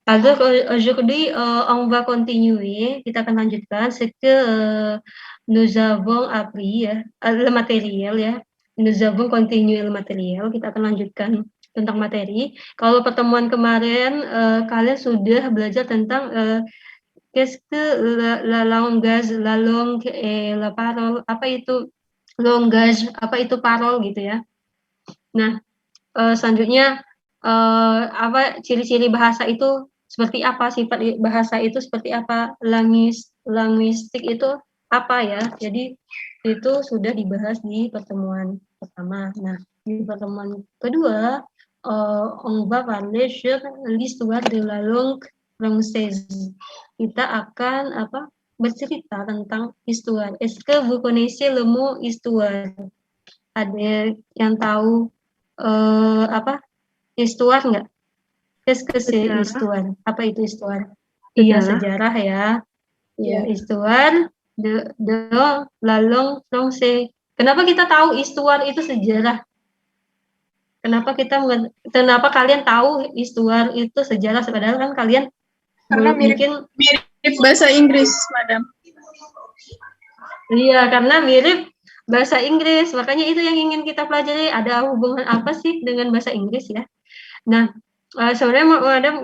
Alors, aujourd'hui, on va continuer, kita akan lanjutkan ce que, nous avons appris ya, le matériel ya. Nous avons continué le matériel, kita akan lanjutkan tentang materi. Kalau pertemuan kemarin, kalian sudah belajar tentang, qu'est-ce que la langage, la langue et la parole, apa itu langage, apa itu parole gitu ya. Nah, selanjutnya, apa ciri-ciri bahasa itu seperti apa, sifat bahasa itu seperti apa, linguistik itu apa ya. Jadi itu sudah dibahas di pertemuan pertama. Nah, di pertemuan kedua, on va parler sur l'histoire de la langue française. Kita akan bercerita tentang histoire. Est-ce que vous connaissez le mot histoire? Ada yang tahu histoire nggak? Qu'est-ce que c'est Sejarah. histoire? Apa itu histoire? Iya, sejarah ya. Iya, histoire de la langue française. Kenapa kita tahu histoire itu sejarah? Kenapa kalian tahu histoire itu sejarah? Padahal kan kalian karena mirip bahasa Inggris, Madam. Iya, karena mirip bahasa Inggris. Makanya itu yang ingin kita pelajari. Ada hubungan apa sih dengan bahasa Inggris ya? Nah, sebenarnya Madam,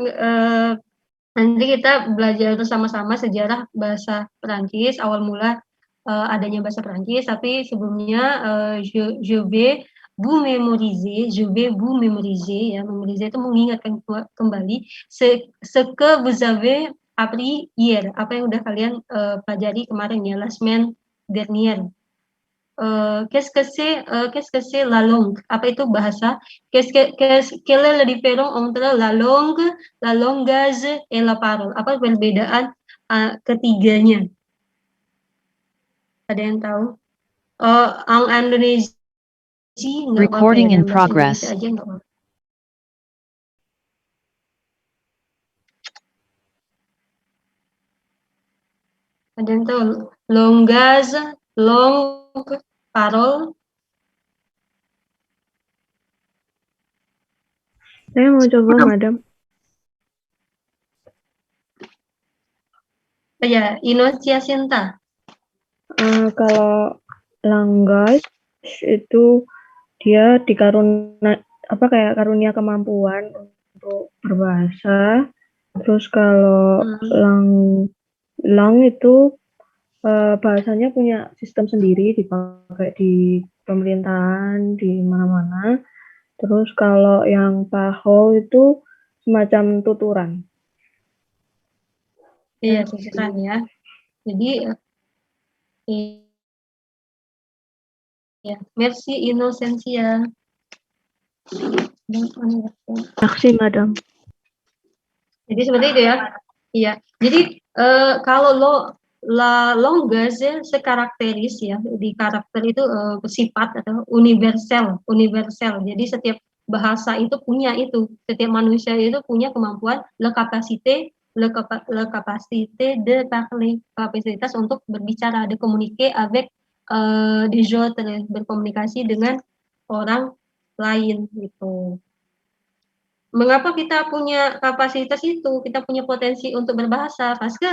nanti kita belajar bersama-sama sejarah bahasa Perancis, awal mula adanya bahasa Perancis, tapi sebelumnya je vais vous mémoriser ya. Memoriser itu mengingatkan kembali ce que vous avez appris hier, apa yang udah kalian pelajari kemarin ya, la semaine dernière. Qu'est-ce que c'est la langue? Apa itu bahasa? Quel est le différent entre la langue, la langage, et la parole? Apa perbedaan ketiganya? Ada yang tahu? En Indonesia nggak apa-apa Recording ya, in bahasa progress. Indonesia aja nggak apa-apa. Ada yang tahu? Langage, langue, parole. Saya mau coba, Madam. Ya, Inocentia. Kalau language itu dia karunia kemampuan untuk berbahasa. Terus kalau lang itu bahasanya punya sistem sendiri, dipakai di pemerintahan di mana-mana. Terus kalau yang PAHO itu semacam tuturan. Iya, tuturan ya. Jadi ya, merci Inocentia. Terima Madam. Jadi seperti itu ya. Iya. Jadi kalau la langage sekarakteris ya, di karakter itu bersifat atau universal. Jadi setiap bahasa itu punya itu, setiap manusia itu punya kemampuan le capacité de parler, kapasitas untuk berbicara, de communiquer avec des autres, berkomunikasi dengan orang lain gitu. Mengapa kita punya kapasitas itu, kita punya potensi untuk berbahasa? Parce que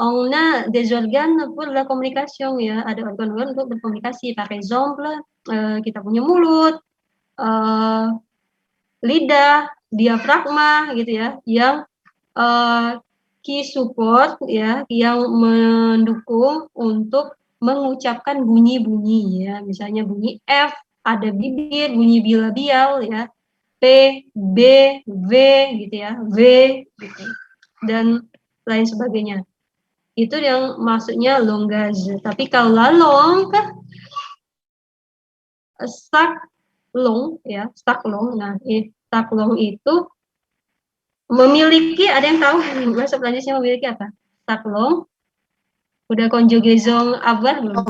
on a des organes pour la communication ya, ada organ-organ untuk berkomunikasi. Par exemple, kita punya mulut, lidah, diafragma gitu ya, yang qui support ya, yang mendukung untuk mengucapkan bunyi-bunyi ya, misalnya bunyi F, ada bibir, bunyi bilabial ya, P, B, V gitu ya, V gitu, dan lain sebagainya. Itu yang maksudnya langage. Tapi kalau la langue, stack long ya, stack long. Nah, stack long itu memiliki, ada yang tahu bahasa Prancisnya memiliki apa? Stack long. Udah conjugaison avoir belum?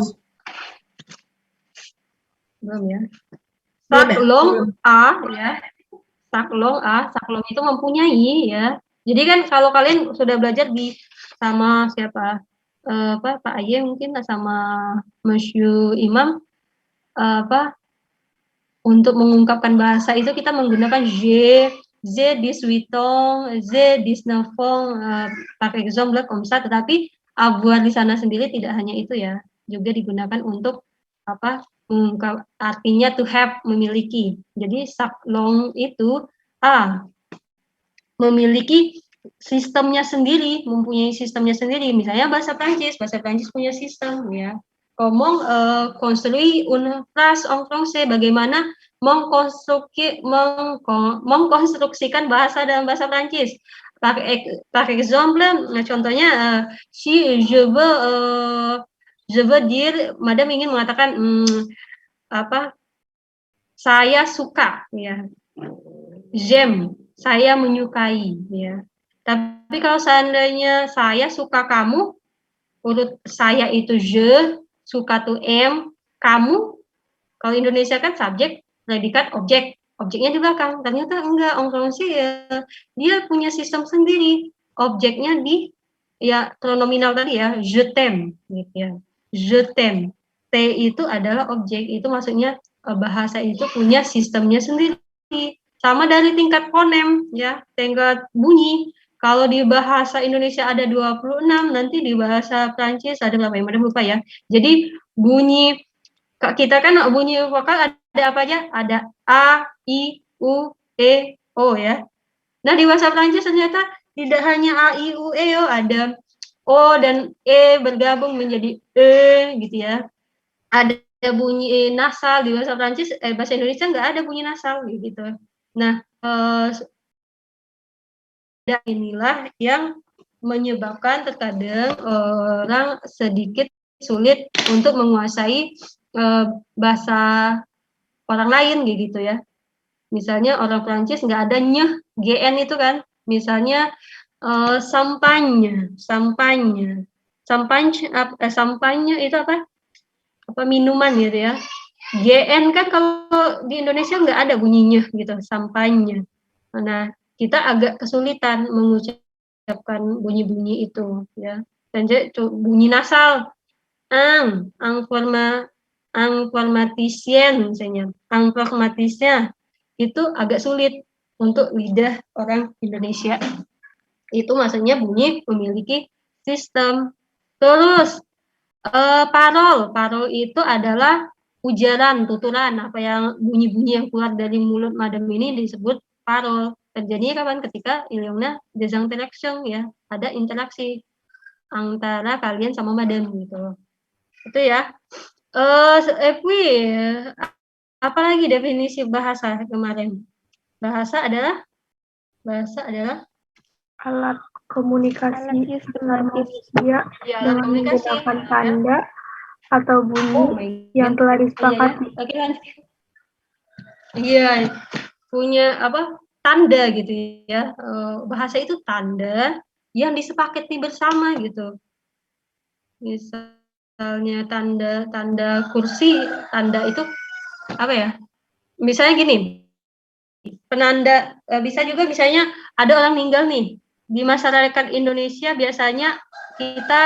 Belum ya. Stack long A ya. Saklong itu mempunyai ya. Jadi kan kalau kalian sudah belajar sama siapa, Pak Aye mungkin sama Monsieur Imam, untuk mengungkapkan bahasa itu kita menggunakan je, je 18 ans, je 19 ans, par exemple comme ça, tetapi avoir di sana sendiri tidak hanya itu ya, juga digunakan untuk apa, artinya to have, memiliki. Jadi saklong itu memiliki sistemnya sendiri, mempunyai sistemnya sendiri. Misalnya bahasa Prancis punya sistem ya. Comment construire une phrase en français, bagaimana mengkonstruksikan bahasa dalam bahasa Prancis. Par exemple, contohnya, si je veux dire, madam ingin mengatakan saya suka ya, j'aime, saya menyukai ya. Tapi kalau seandainya saya suka kamu, urut saya itu je, suka tuh aime, kamu, kalau Indonesia kan subjek, predikat, objek, objeknya di belakang. Ternyata enggak, orang Prancis ya, dia punya sistem sendiri, objeknya di ya pronominal tadi ya, je t'aime gitu ya, je t'aime. T itu adalah objek, itu maksudnya bahasa itu punya sistemnya sendiri. Sama dari tingkat fonem ya, tingkat bunyi. Kalau di bahasa Indonesia ada 26, nanti di bahasa Prancis ada berapa ya? Madam lupa ya. Jadi bunyi kita kan bunyi vokal ada apa aja? Ada A, I, U, E, O ya. Nah, di bahasa Prancis ternyata tidak hanya A, I, U, E, O, ada O dan E bergabung menjadi E gitu ya. Ada bunyi nasal di bahasa Prancis, bahasa Indonesia nggak ada bunyi nasal gitu. Nah, inilah yang menyebabkan terkadang orang sedikit sulit untuk menguasai bahasa orang lain gitu ya. Misalnya orang Prancis nggak ada nyeh, GN itu kan. Misalnya sampanye itu apa? Apa minuman gitu ya. GN kan kalau di Indonesia nggak ada bunyinya gitu, sampanye. Nah, kita agak kesulitan mengucapkan bunyi-bunyi itu ya. Dan bunyi nasal, informatisien misalnya, informatisnya itu agak sulit untuk lidah orang Indonesia. Itu maksudnya bunyi memiliki sistem. Terus parol itu adalah ujaran, tuturan, apa yang bunyi-bunyi yang keluar dari mulut madam ini disebut parol. Terjadinya kapan? Ketika Ileana des interactions ya, ada interaksi antara kalian sama madam gitu. Itu ya. Apalagi definisi bahasa kemarin? Bahasa adalah alat komunikasi dengan manusia dengan menggunakan tanda atau bunyi yang telah disepakati. Iya, punya apa? Tanda gitu ya. Bahasa itu tanda yang disepakati bersama gitu. Misalnya tanda kursi, tanda itu apa ya? Misalnya gini, penanda bisa juga misalnya ada orang meninggal nih di masyarakat Indonesia, biasanya kita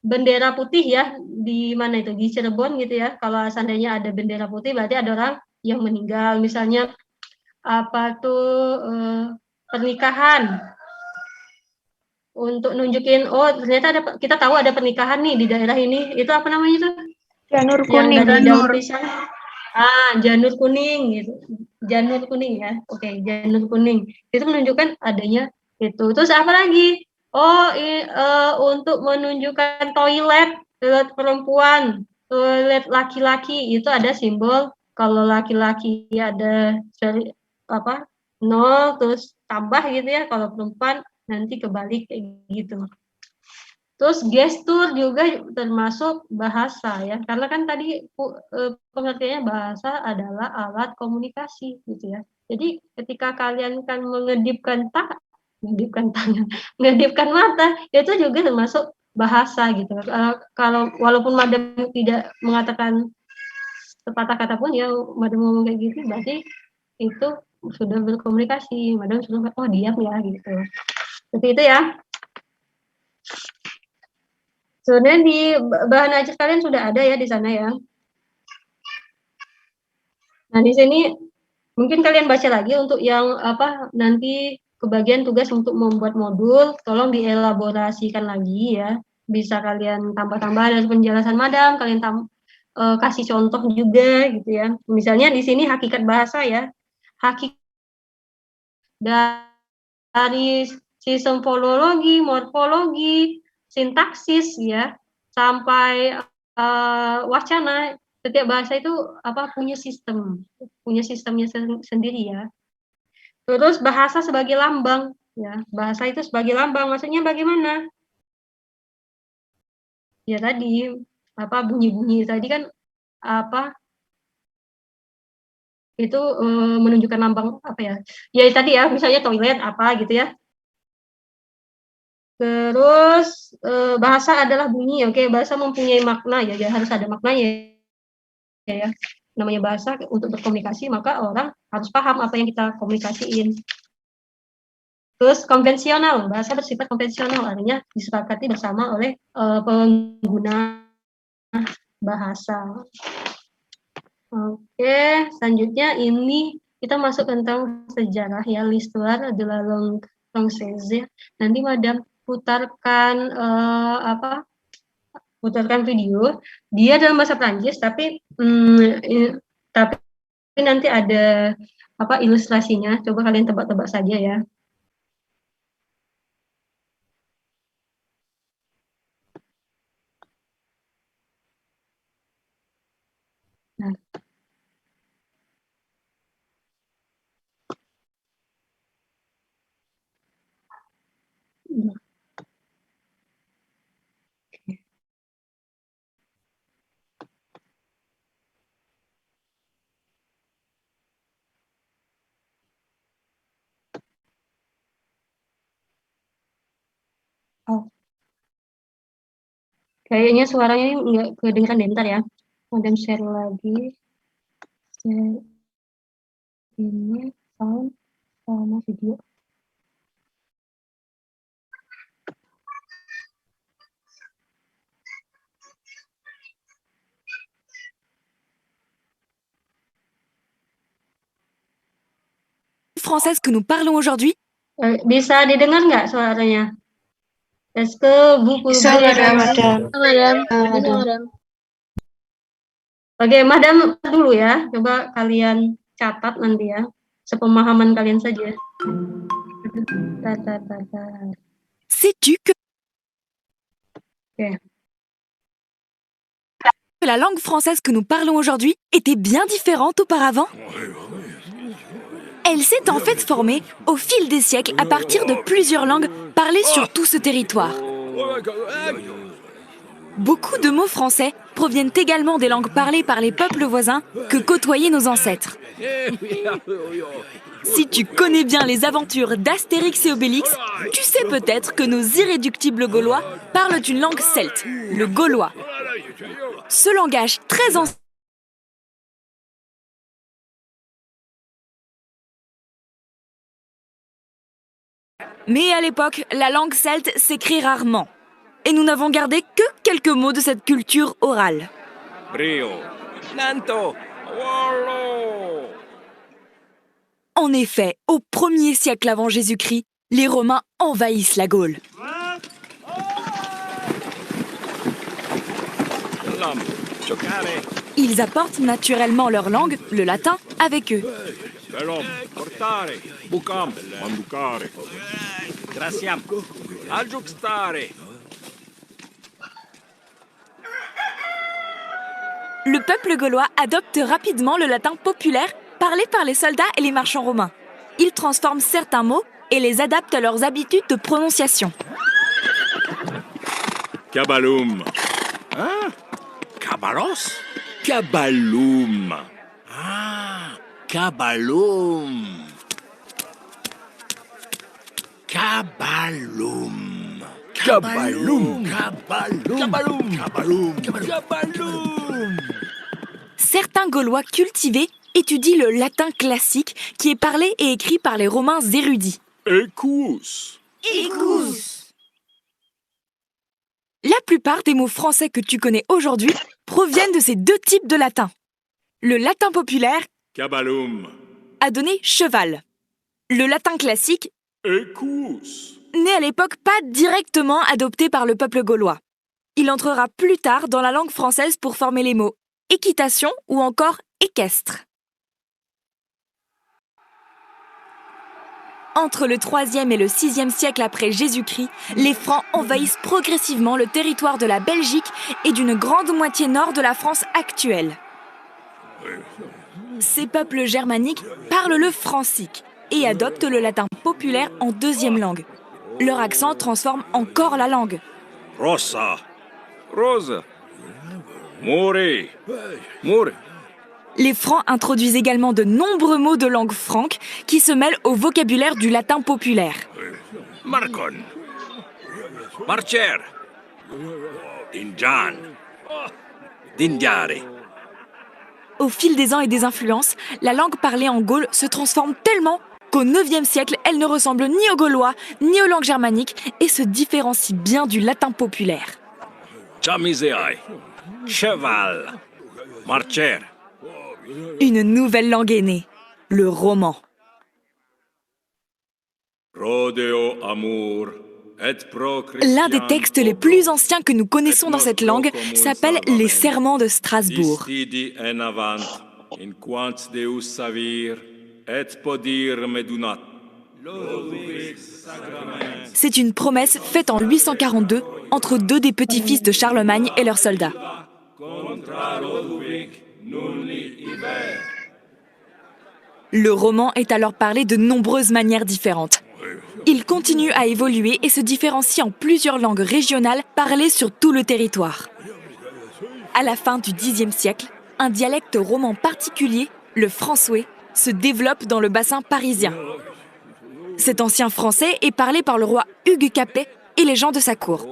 bendera putih ya, di mana itu, di Cirebon gitu ya. Kalau seandainya ada bendera putih berarti ada orang yang meninggal. Misalnya apa tuh pernikahan, untuk nunjukin ternyata kita tahu ada pernikahan nih di daerah ini, itu apa namanya tuh? Janur kuning. Yang dari daun pisang. Janur kuning gitu. Janur kuning ya. Oke, janur kuning. Itu menunjukkan adanya itu. Terus apa lagi? Untuk menunjukkan toilet perempuan, toilet laki-laki, itu ada simbol. Kalau laki-laki ada apa? 0 terus tambah gitu ya. Kalau perempuan nanti kebalik kayak gitu. Terus gestur juga termasuk bahasa ya, karena kan tadi pengertiannya bahasa adalah alat komunikasi gitu ya. Jadi ketika kalian kan mengedipkan tangan, mengedipkan mata, itu juga termasuk bahasa gitu. Kalau walaupun madam tidak mengatakan sepatah kata pun ya, madam ngomong kayak gitu, berarti itu sudah berkomunikasi, madam sudah diam ya gitu. Seperti itu ya. Sebenarnya di bahan ajar kalian sudah ada ya di sana ya. Nah, di sini Mungkin kalian baca lagi untuk yang nanti kebagian tugas untuk membuat modul, tolong dielaborasikan lagi ya. Bisa kalian tambah-tambah dari penjelasan Madam, kalian kasih contoh juga gitu ya. Misalnya di sini hakikat bahasa ya. Hakikat dari sistem fonologi, morfologi, sintaksis ya, sampai wacana. Setiap bahasa itu punya sistemnya sendiri ya. Terus bahasa sebagai lambang ya, bahasa itu sebagai lambang maksudnya bagaimana? Ya tadi bunyi-bunyi tadi kan itu menunjukkan lambang ya tadi ya misalnya toilet gitu ya. Terus bahasa adalah bunyi, oke, bahasa mempunyai makna ya harus ada maknanya ya. Namanya bahasa untuk berkomunikasi maka orang harus paham apa yang kita komunikasiin. Terus konvensional, bahasa bersifat konvensional, artinya disepakati bersama oleh pengguna bahasa. Oke, selanjutnya ini kita masuk tentang sejarah ya, l'histoire de la langue française. Nanti Madam putarkan video, dia dalam bahasa Prancis tapi nanti ada ilustrasinya, coba kalian tebak-tebak saja ya. Nah. Oh. Kayaknya suaranya nggak kedengeran deh, bentar ya. Madam share lagi. Share ini sound sama video. Française que nous parlons aujourd'hui. Bisa didengar nggak suaranya? Est-ce que vous pouvez... Bisa, Madam. Oke, Madam dulu ya. Coba kalian catat nanti ya. Sepemahaman kalian saja. Sais-tu que la langue française que nous parlons aujourd'hui était bien différente auparavant? Elle s'est en fait formée au fil des siècles à partir de plusieurs langues parlées sur tout ce territoire. Beaucoup de mots français proviennent également des langues parlées par les peuples voisins que côtoyaient nos ancêtres. Si tu connais bien les aventures d'Astérix et Obélix, tu sais peut-être que nos irréductibles Gaulois parlent une langue celte, le gaulois. Ce langage très ancien mais à l'époque, la langue celte s'écrit rarement. Et nous n'avons gardé que quelques mots de cette culture orale. Brio, Nanto, Wallo. En effet, au 1er siècle avant Jésus-Christ, les Romains envahissent la Gaule. Ils apportent naturellement leur langue, le latin, avec eux. Le peuple gaulois adopte rapidement le latin populaire parlé par les soldats et les marchands romains. Ils transforment certains mots et les adaptent à leurs habitudes de prononciation. Cabalum. Hein? Cabalos? Cabalum. Ah, cabalum. Cabalum. Cabalum. Cabalum. Cabalum. Cabalum. Certains Gaulois cultivés étudient le latin classique qui est parlé et écrit par les Romains érudits. Écous. La plupart des mots français que tu connais aujourd'hui proviennent de ces deux types de latin. Le latin populaire, Cabalum. a donné cheval. Le latin classique Equus. n'est à l'époque pas directement adopté par le peuple gaulois. Il entrera plus tard dans la langue française pour former les mots équitation ou encore équestre. Entre le 3e et le 6e siècle après Jésus-Christ, les Francs envahissent progressivement le territoire de la Belgique et d'une grande moitié nord de la France actuelle. Ces peuples germaniques parlent le francique et adoptent le latin populaire en deuxième langue. Leur accent transforme encore la langue. Rosa. Rose. More. More. Les Francs introduisent également de nombreux mots de langue franque qui se mêlent au vocabulaire du latin populaire. Marcon. Marcher. Dinjan. Dindiare. Au fil des ans et des influences, la langue parlée en Gaule se transforme tellement qu'au IXe siècle, elle ne ressemble ni aux Gaulois ni aux langues germaniques et se différencie bien du latin populaire. Chamiseai. Cheval. Marcher. Une nouvelle langue est née, le roman. Rodeo amour. L'un des textes les plus anciens que nous connaissons dans cette langue s'appelle les Serments de Strasbourg. C'est une promesse faite en 842 entre deux des petits-fils de Charlemagne et leurs soldats. Le roman est alors parlé de nombreuses manières différentes. Il continue à évoluer et se différencie en plusieurs langues régionales parlées sur tout le territoire. À la fin du Xe siècle, un dialecte roman particulier, le français, se développe dans le bassin parisien. Cet ancien français est parlé par le roi Hugues Capet et les gens de sa cour.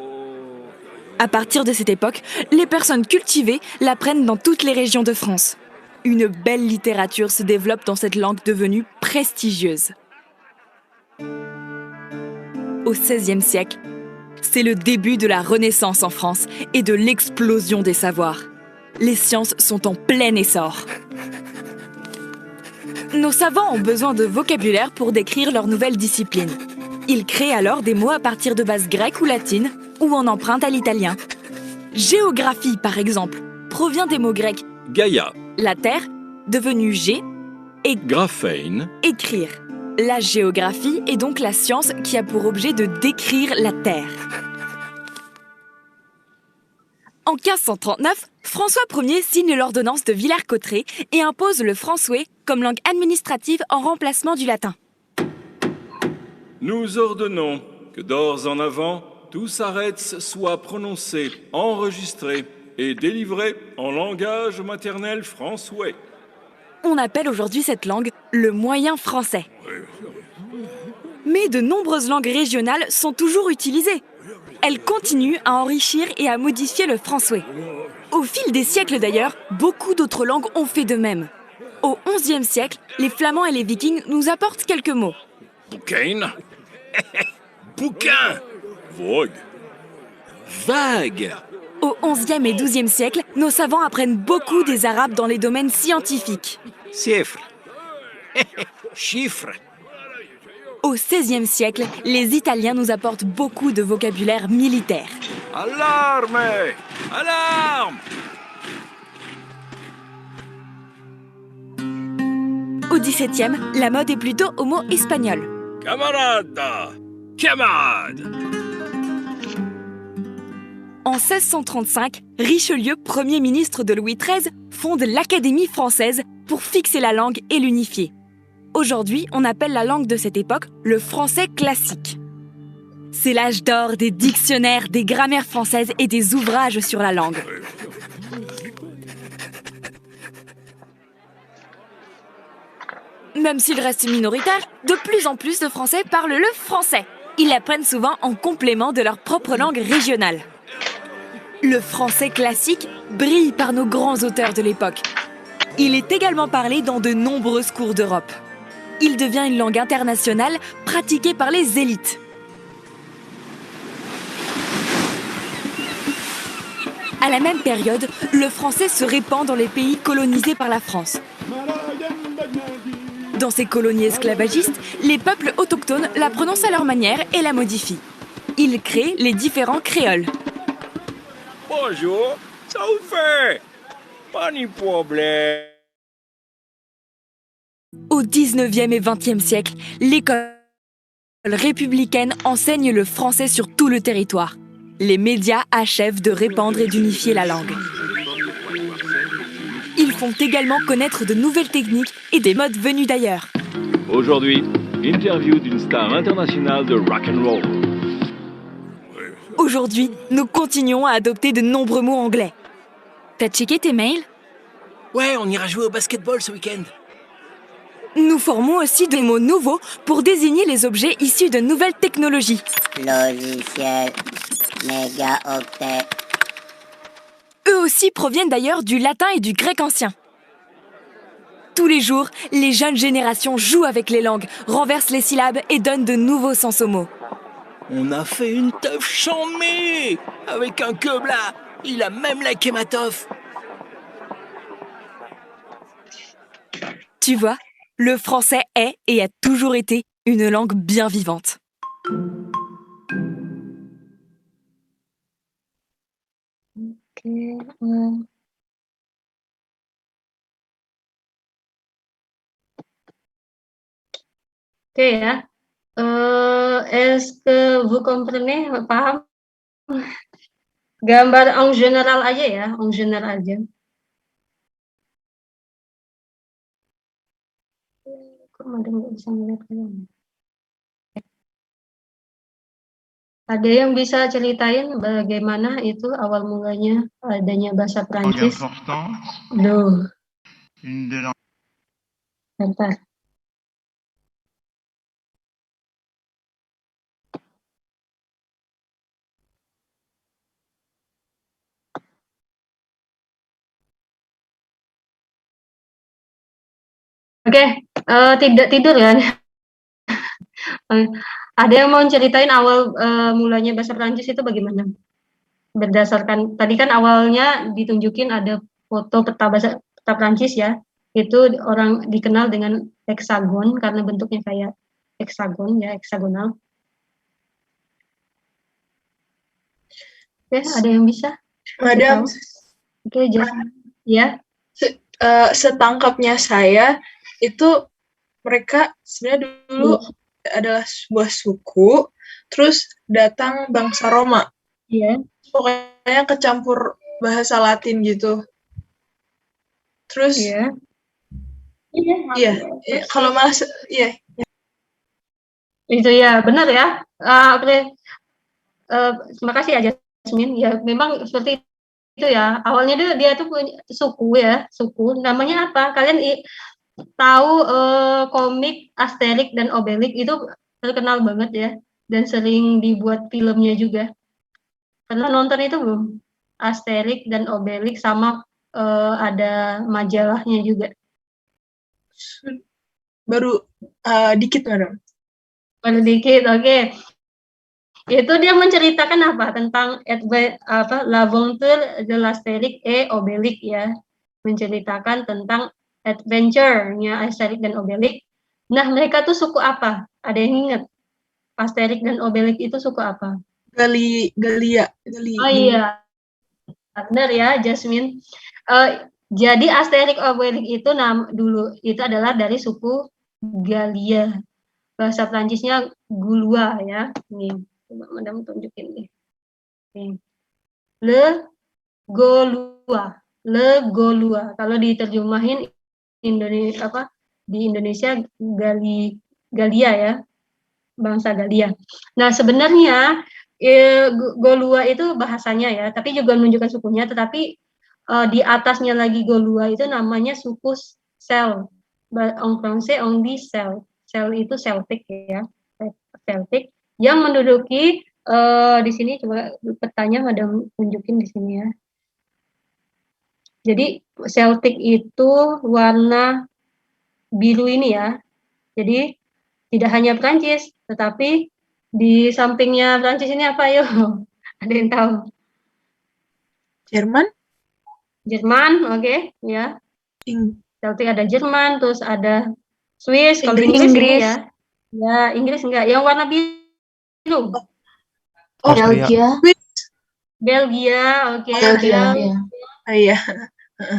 À partir de cette époque, les personnes cultivées l'apprennent dans toutes les régions de France. Une belle littérature se développe dans cette langue devenue prestigieuse. Au XVIe siècle, c'est le début de la Renaissance en France et de l'explosion des savoirs. Les sciences sont en plein essor. Nos savants ont besoin de vocabulaire pour décrire leurs nouvelles disciplines. Ils créent alors des mots à partir de bases grecques ou latines, ou en empruntent à l'italien. Géographie, par exemple, provient des mots grecs Gaïa. la terre, devenue G, et Graphène. écrire. La géographie est donc la science qui a pour objet de décrire la Terre. En 1539, François Ier signe l'ordonnance de Villers-Cotterêts et impose le français comme langue administrative en remplacement du latin. Nous ordonnons que d'ores en avant, tous arrêts soient prononcés, enregistrés et délivrés en langage maternel français. On appelle aujourd'hui cette langue le moyen français. Mais de nombreuses langues régionales sont toujours utilisées. Elles continuent à enrichir et à modifier le français. Au fil des siècles d'ailleurs, beaucoup d'autres langues ont fait de même. Au XIe siècle, les Flamands et les Vikings nous apportent quelques mots. Bouquin. Bouquin. Vogue. Vague. Au XIe et XIIe siècle, nos savants apprennent beaucoup des Arabes dans les domaines scientifiques. Chiffre. Chiffre. Au XVIe siècle, les Italiens nous apportent beaucoup de vocabulaire militaire. Alarme. Alarme. Au XVIIe, la mode est plutôt au mot espagnol. Camarada. Camarade. En 1635, Richelieu, Premier ministre de Louis XIII, fonde l'Académie française pour fixer la langue et l'unifier. Aujourd'hui, on appelle la langue de cette époque le français classique. C'est l'âge d'or des dictionnaires, des grammaires françaises et des ouvrages sur la langue. Même s'il reste minoritaire, de plus en plus de Français parlent le français. Ils l'apprennent souvent en complément de leur propre langue régionale. Le français classique brille par nos grands auteurs de l'époque. Il est également parlé dans de nombreuses cours d'Europe. Il devient une langue internationale pratiquée par les élites. À la même période, le français se répand dans les pays colonisés par la France. Dans ces colonies esclavagistes, les peuples autochtones la prononcent à leur manière et la modifient. Ils créent les différents créoles. Bonjour, ça vous fait? Pas de problème. Au 19e et 20e siècle, l'école républicaine enseigne le français sur tout le territoire. Les médias achèvent de répandre et d'unifier la langue. Ils font également connaître de nouvelles techniques et des modes venus d'ailleurs. Aujourd'hui, interview d'une star internationale de rock and roll. Aujourd'hui, nous continuons à adopter de nombreux mots anglais. T'as checké tes mails? Ouais, on ira jouer au basketball ce week-end. Nous formons aussi des mots nouveaux pour désigner les objets issus de nouvelles technologies. Logiciel, mégaoctet. Eux aussi proviennent d'ailleurs du latin et du grec ancien. Tous les jours, les jeunes générations jouent avec les langues, renversent les syllabes et donnent de nouveaux sens aux mots. On a fait une teuf chambée avec un cob là. Il a même liké ma teuf. Tu vois, le français est et a toujours été une langue bien vivante. Oke ya. Est-ce que vous comprenez? Paham? Gambar en general aja ya, en general aja. Kok madam nggak bisa ngeliat kalian? Ada yang bisa ceritain bagaimana itu awal mulanya adanya bahasa Prancis? Loh, bentar. Oke, tidak tidur ya. Ada yang mau ceritain awal mulanya bahasa Prancis itu bagaimana? Berdasarkan tadi kan awalnya ditunjukin ada foto peta Prancis ya. Itu orang dikenal dengan heksagon karena bentuknya kayak heksagon ya, heksagonal. Oke, ada yang bisa? Madam, Oke, ya. Setangkapnya saya, itu mereka sebenarnya dulu adalah sebuah suku, terus datang bangsa Roma. Iya. Pokoknya kecampur bahasa Latin gitu. Terus, iya, kalau malah, iya. Itu ya, benar ya. Oke. Terima kasih ya Jasmine. Ya, memang seperti itu ya. Awalnya dia tuh punya suku ya, suku. Namanya apa? Kalian tahu komik Asterix dan Obelix itu terkenal banget ya, dan sering dibuat filmnya juga. Pernah nonton itu belum? Asterix dan Obelix sama ada majalahnya juga. Baru dikit, Madam. Baru dikit, oke. Itu dia menceritakan apa? Tentang L'Aventure de l'Astérix et Obélix ya. Menceritakan tentang adventure-nya Asterix dan Obelix. Nah, mereka tuh suku apa? Ada yang ingat? Asterix dan Obelix itu suku apa? Galia. Oh iya, benar ya, Jasmine. Jadi Asterix Obelix itu dulu itu adalah dari suku Galia. Bahasa Prancisnya Gaulois ya. Nih, coba Madam tunjukin nih. Le Gaulois. Kalau diterjemahin Indonesia di Indonesia Galia ya, bangsa Galia. Nah, sebenarnya Gaulois itu bahasanya ya, tapi juga menunjukkan sukunya, tetapi di atasnya lagi Gaulois itu namanya suku Cel. En français on dit Cel. Cel itu Celtic ya, Celtic yang menduduki di sini, coba petanya Madam tunjukin di sini ya. Jadi Celtic itu warna biru ini ya. Jadi tidak hanya Prancis, tetapi di sampingnya Prancis ini apa yuk? Ada yang tahu? Jerman, oke, ya. Celtic ada Jerman, terus ada Swiss, kalau Inggris. Inggris ini ya. Ya, Inggris enggak. Yang warna biru. Austria. Belgia, oke. Belgia. Iya.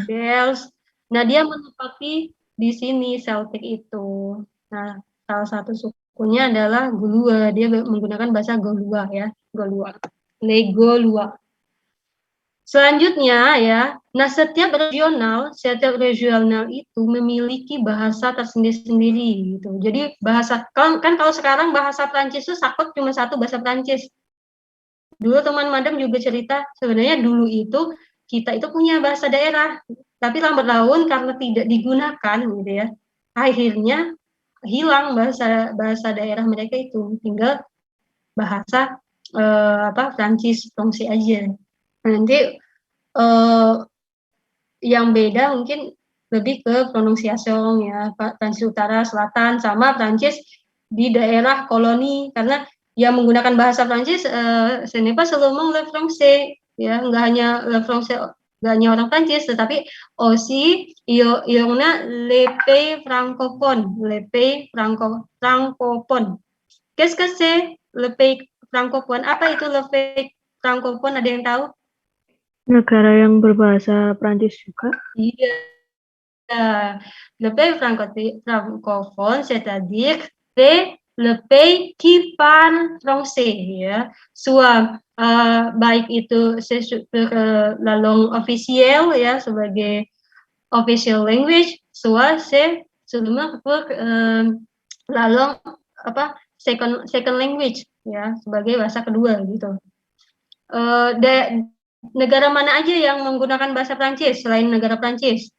Bells. Nah, dia menempati di sini Celtic itu. Nah, salah satu sukunya adalah Gulua. Dia menggunakan bahasa Golua ya, Golua. Le Golua. Selanjutnya ya, nah setiap regional itu memiliki bahasa tersendiri-sendiri gitu. Jadi bahasa kan kalau sekarang bahasa Prancis itu saklek cuma satu bahasa Prancis. Dulu teman Madam juga cerita sebenarnya dulu itu kita itu punya bahasa daerah, tapi lambat laun karena tidak digunakan gitu ya, akhirnya hilang bahasa daerah mereka itu, tinggal bahasa Prancis Francais aja. Nanti yang beda mungkin lebih ke pronunciation ya, Prancis Utara, Selatan, sama Prancis di daerah koloni, karena yang menggunakan bahasa Prancis ce n'est pas seulement le français ya, nggak hanya le français, nggak hanya orang Prancis, tetapi aussi il y en a les pays francophones, francophone. Qu'est-ce que c'est le pays francophone? Apa itu le pays francophone, ada yang tahu? Negara yang berbahasa Prancis juga. Iya. Le pays francophone, c'est-à-dire le pays qui parle français ya. Soit baik itu la langue officielle ya, sebagai official language, soit c'est seulement pour la langue second language ya, sebagai bahasa kedua gitu. Negara mana aja yang menggunakan bahasa Prancis selain negara Prancis?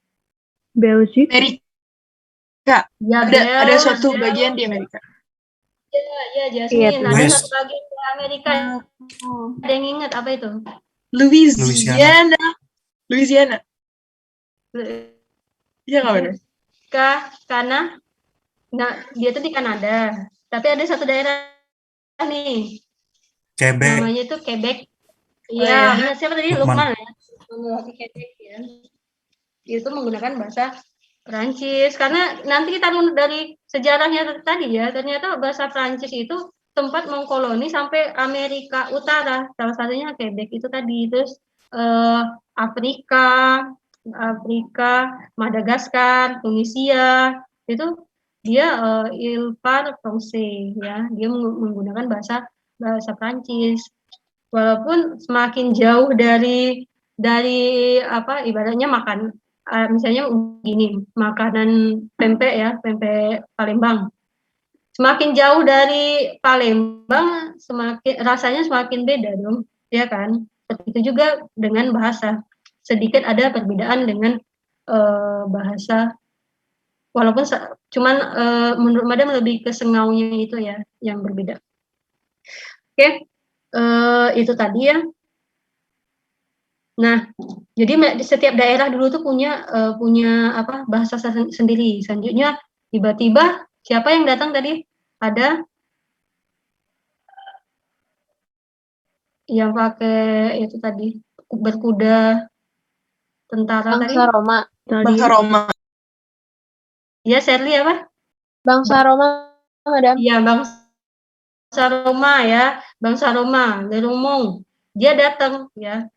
Belgium. Amerika. Ya, ada suatu bagian di Amerika. Ya, Jasmine. Iya, Ada West. satu bagian di Amerika. Ada yang ingat apa itu? Louisiana. Iya nggak benar? Karena, nah dia tuh di Kanada. Tapi ada satu daerah nih. Quebec. Namanya itu Quebec. Iya. Iya, siapa tadi? Lukman. Lukman ya. Melalui Quebec ya. Itu menggunakan bahasa Prancis, karena nanti kita runut dari sejarahnya tadi ya, ternyata bahasa Prancis itu tempat mengkoloni sampai Amerika Utara, salah satunya Quebec itu tadi, terus Afrika, Madagaskar, Tunisia, itu dia il parle français ya, dia menggunakan bahasa Prancis. Walaupun semakin jauh dari ibaratnya makan, misalnya gini, makanan pempek ya, pempek Palembang. Semakin jauh dari Palembang, rasanya semakin beda dong, ya kan? Seperti itu juga dengan bahasa. Sedikit ada perbedaan dengan bahasa, walaupun cuman menurut Madam lebih ke sengaunya itu ya yang berbeda. Oke. Itu tadi ya. Nah, jadi setiap daerah dulu tuh punya bahasa sendiri. Selanjutnya tiba-tiba siapa yang datang tadi? Ada yang pakai itu tadi, berkuda, tentara tadi. Bangsa Roma. Ya, Shirley apa? Bangsa Roma, Madam. Iya, bangsa Roma ya, bangsa Roma, Le Romong. Dia datang ya,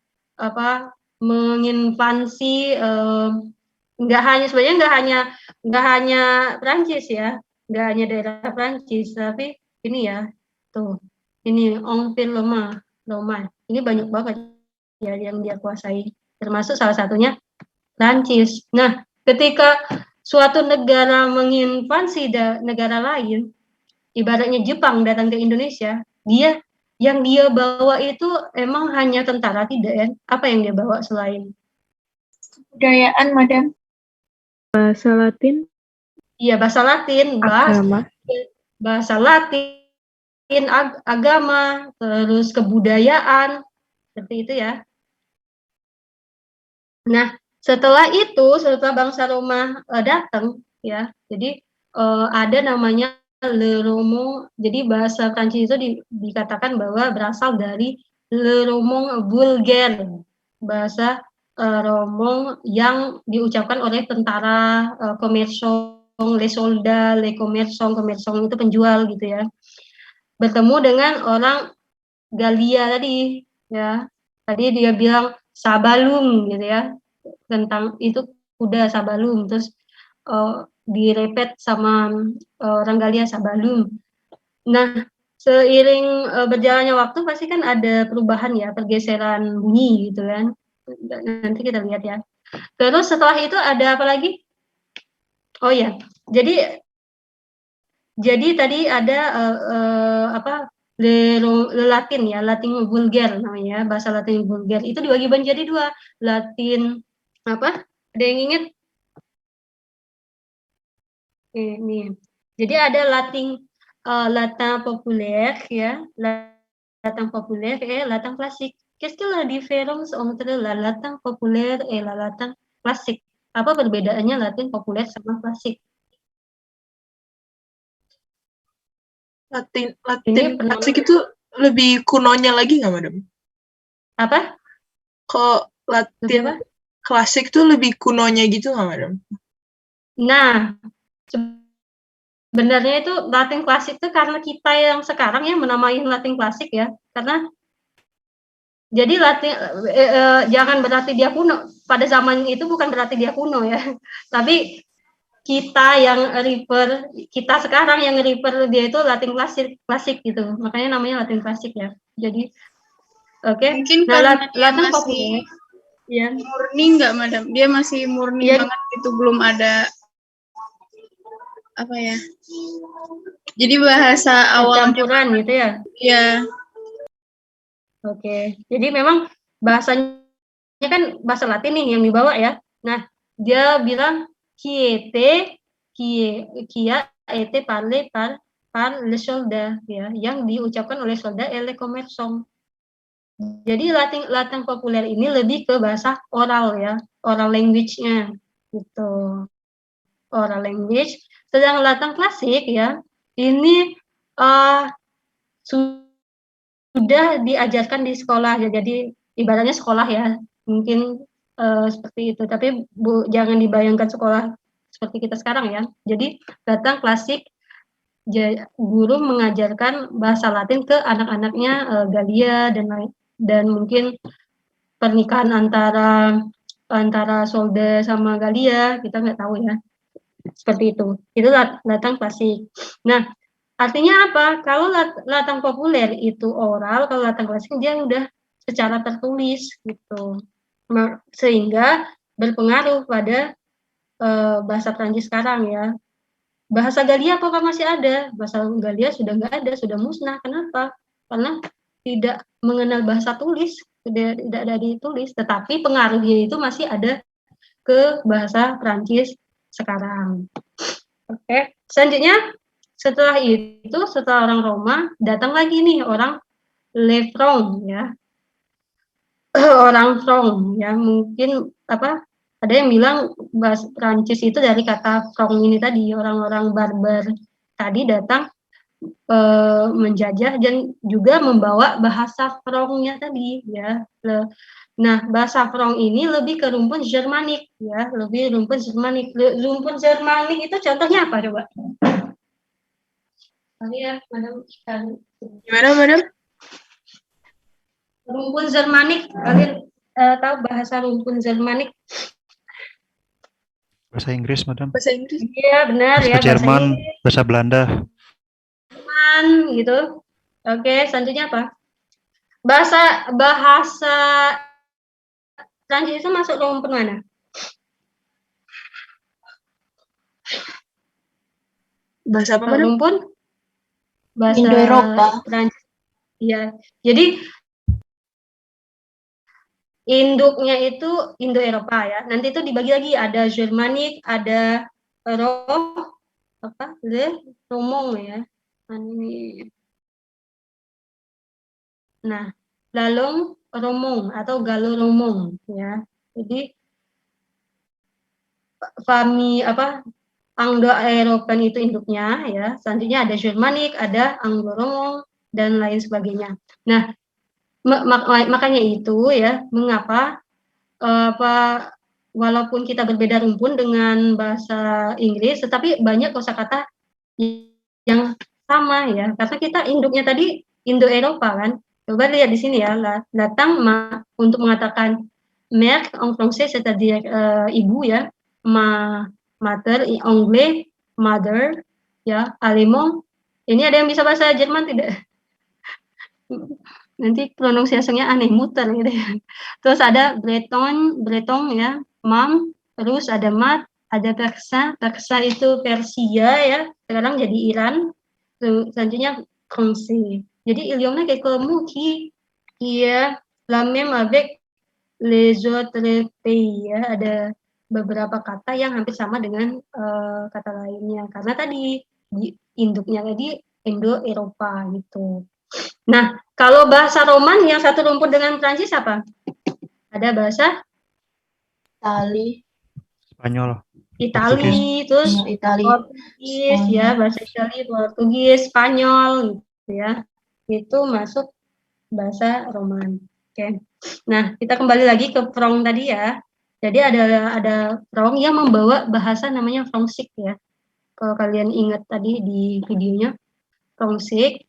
menginvasi, nggak hanya Prancis ya, nggak hanya daerah Prancis, tapi ini ya, tuh, ini Empire Roma, ini banyak banget ya yang dia kuasai, termasuk salah satunya Prancis. Nah, ketika suatu negara menginvasi negara lain, ibaratnya Jepang datang ke Indonesia, yang dia bawa itu emang hanya tentara, tidak ya? Apa yang dia bawa selain? Kebudayaan, Madam. Bahasa Latin. Iya, bahasa Latin. Bahasa Latin, agama, terus kebudayaan, seperti itu ya. Nah, setelah bangsa Roma datang, ya, jadi ada namanya Le Romong. Jadi bahasa Prancis itu dikatakan bahwa berasal dari Le Romong vulgaire, bahasa Romong yang diucapkan oleh tentara komerso les soldats, les commerçants itu penjual gitu ya. Bertemu dengan orang Galia tadi ya. Tadi dia bilang sabalum gitu ya. Tentang itu kuda sabalum, terus direpet sama orang Galia sabalum. Nah, seiring berjalannya waktu pasti kan ada perubahan ya, pergeseran bunyi gitu kan. Nanti kita lihat ya. Terus setelah itu ada apa lagi? Oh ya, jadi tadi ada apa? Le Latin ya, Latin vulgar namanya, bahasa Latin vulgar. Itu dibagi menjadi dua, Latin apa? Ada yang ingat? Ini. Jadi ada Latin populaire ya, Latin populaire et Latin classique. Qu'est-ce que la différence entre la Latin populaire et la Latin classique? Apa perbedaannya Latin populer sama klasik? Latin klasik itu lebih kunonya lagi nggak, Madam? Apa? Kok Latin klasik tuh lebih kunonya gitu nggak, Madam? Nah, sebenarnya itu Latin klasik itu karena kita yang sekarang ya menamai Latin klasik ya, karena jadi Latin jangan berarti dia kuno. Pada zaman itu bukan berarti dia kuno ya, tapi kita yang kita sekarang yang refer dia itu Latin klasik gitu, makanya namanya Latin klasik ya. Jadi mungkin nah, karena Latin dia masih ya murni nggak, Madam? Dia masih murni ya, banget gitu, belum ada apa ya? Jadi bahasa awalnya campuran gitu ya. Iya. Oke, jadi memang bahasanya kan bahasa Latin nih yang dibawa ya. Nah, dia bilang qui a été parlé par les soldats ya, yang diucapkan oleh soldat et les commerçants. Jadi Latin populer ini lebih ke bahasa oral ya, oral language-nya gitu. Oral language. Sedang Latin klasik ya, ini sudah diajarkan di sekolah ya, jadi ibaratnya sekolah ya, mungkin seperti itu. Tapi jangan dibayangkan sekolah seperti kita sekarang ya. Jadi Latin klasik, guru mengajarkan bahasa Latin ke anak-anaknya Galia dan mungkin pernikahan antara solda sama Galia, kita nggak tahu ya. Seperti itu. Itu Latin klasik. Nah, artinya apa? Kalau Latin populer itu oral, kalau Latin klasik dia udah secara tertulis gitu. Sehingga berpengaruh pada bahasa Prancis sekarang ya. Bahasa Galia apakah masih ada? Bahasa Galia sudah nggak ada, sudah musnah. Kenapa? Karena tidak mengenal bahasa tulis, tidak ada ditulis, tetapi pengaruhnya itu masih ada ke bahasa Prancis sekarang. Oke, selanjutnya setelah orang Roma, datang lagi nih orang Le Franc ya. Orang Franc ya, mungkin ada yang bilang bahasa Prancis itu dari kata Franc ini tadi, orang-orang barbar tadi datang menjajah dan juga membawa bahasa Franc-nya tadi ya. Nah, bahasa Franc ini lebih ke rumpun Jermanik ya, lebih rumpun Jermanik. Rumpun Jermanik itu contohnya apa coba? Ya, Madam. Gimana, Madam? Rumpun Jermanik, kalian tahu bahasa rumpun Jermanik? Bahasa Inggris, Madam. Bahasa Inggris. Iya, benar ya. Bahasa Jerman, bahasa Belanda. Jerman gitu. Oke, selanjutnya apa? Bahasa Prancis itu masuk rumpun mana? Bahasa apa, Madam? Rumpun? Bahasa Indo-Eropa. Prancis. Iya. Jadi induknya itu Indo-Eropa ya. Nanti itu dibagi lagi, ada Germanik, ada Romong ya. Ini. Nah, Lalong Romong atau Galo Romong ya. Jadi Anglo-Eropan itu induknya ya. Selanjutnya ada Germanik, ada Anglo-Romong dan lain sebagainya. Nah, makanya itu ya, mengapa walaupun kita berbeda rumpun dengan bahasa Inggris, tetapi banyak kosakata yang sama ya, karena kita induknya tadi Indo-Eropa kan. Coba lihat di sini ya, datang untuk mengatakan mère en français, c'est-à-dire ibu ya, mother, anglais, mother, ya, allemand. Ini ada yang bisa bahasa Jerman tidak? Nanti pronunciasinya aneh, muter gitu ya. Terus ada Breton ya, mom, terus ada mat, ada Persa itu Persia ya, sekarang jadi Iran. Selanjutnya français. Jadi il y en a quelques mots qui la même avec les autres pays ya, ada beberapa kata yang hampir sama dengan kata lainnya, karena tadi induknya tadi Indo-Eropa gitu. Nah, kalau bahasa Roman yang satu rumpun dengan Prancis apa? Ada bahasa Spanyol. Itali, terus Portugis ya, bahasa Itali, Portugis, Spanyol gitu ya. Itu masuk bahasa Roman. Oke. Nah, kita kembali lagi ke Franc tadi ya. Jadi ada Franc yang membawa bahasa namanya Francic ya. Kalau kalian ingat tadi di videonya Francic.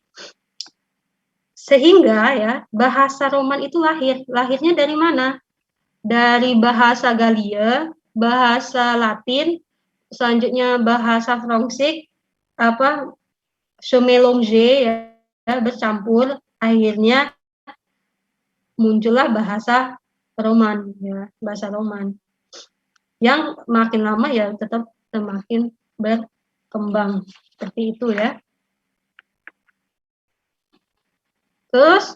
Sehingga ya, bahasa Roman itu lahirnya dari mana? Dari bahasa Galia, bahasa Latin, selanjutnya bahasa Francic, se mélanger ya, bercampur, akhirnya muncullah bahasa Roman ya, bahasa Roman. Yang makin lama ya tetap semakin berkembang seperti itu ya. Terus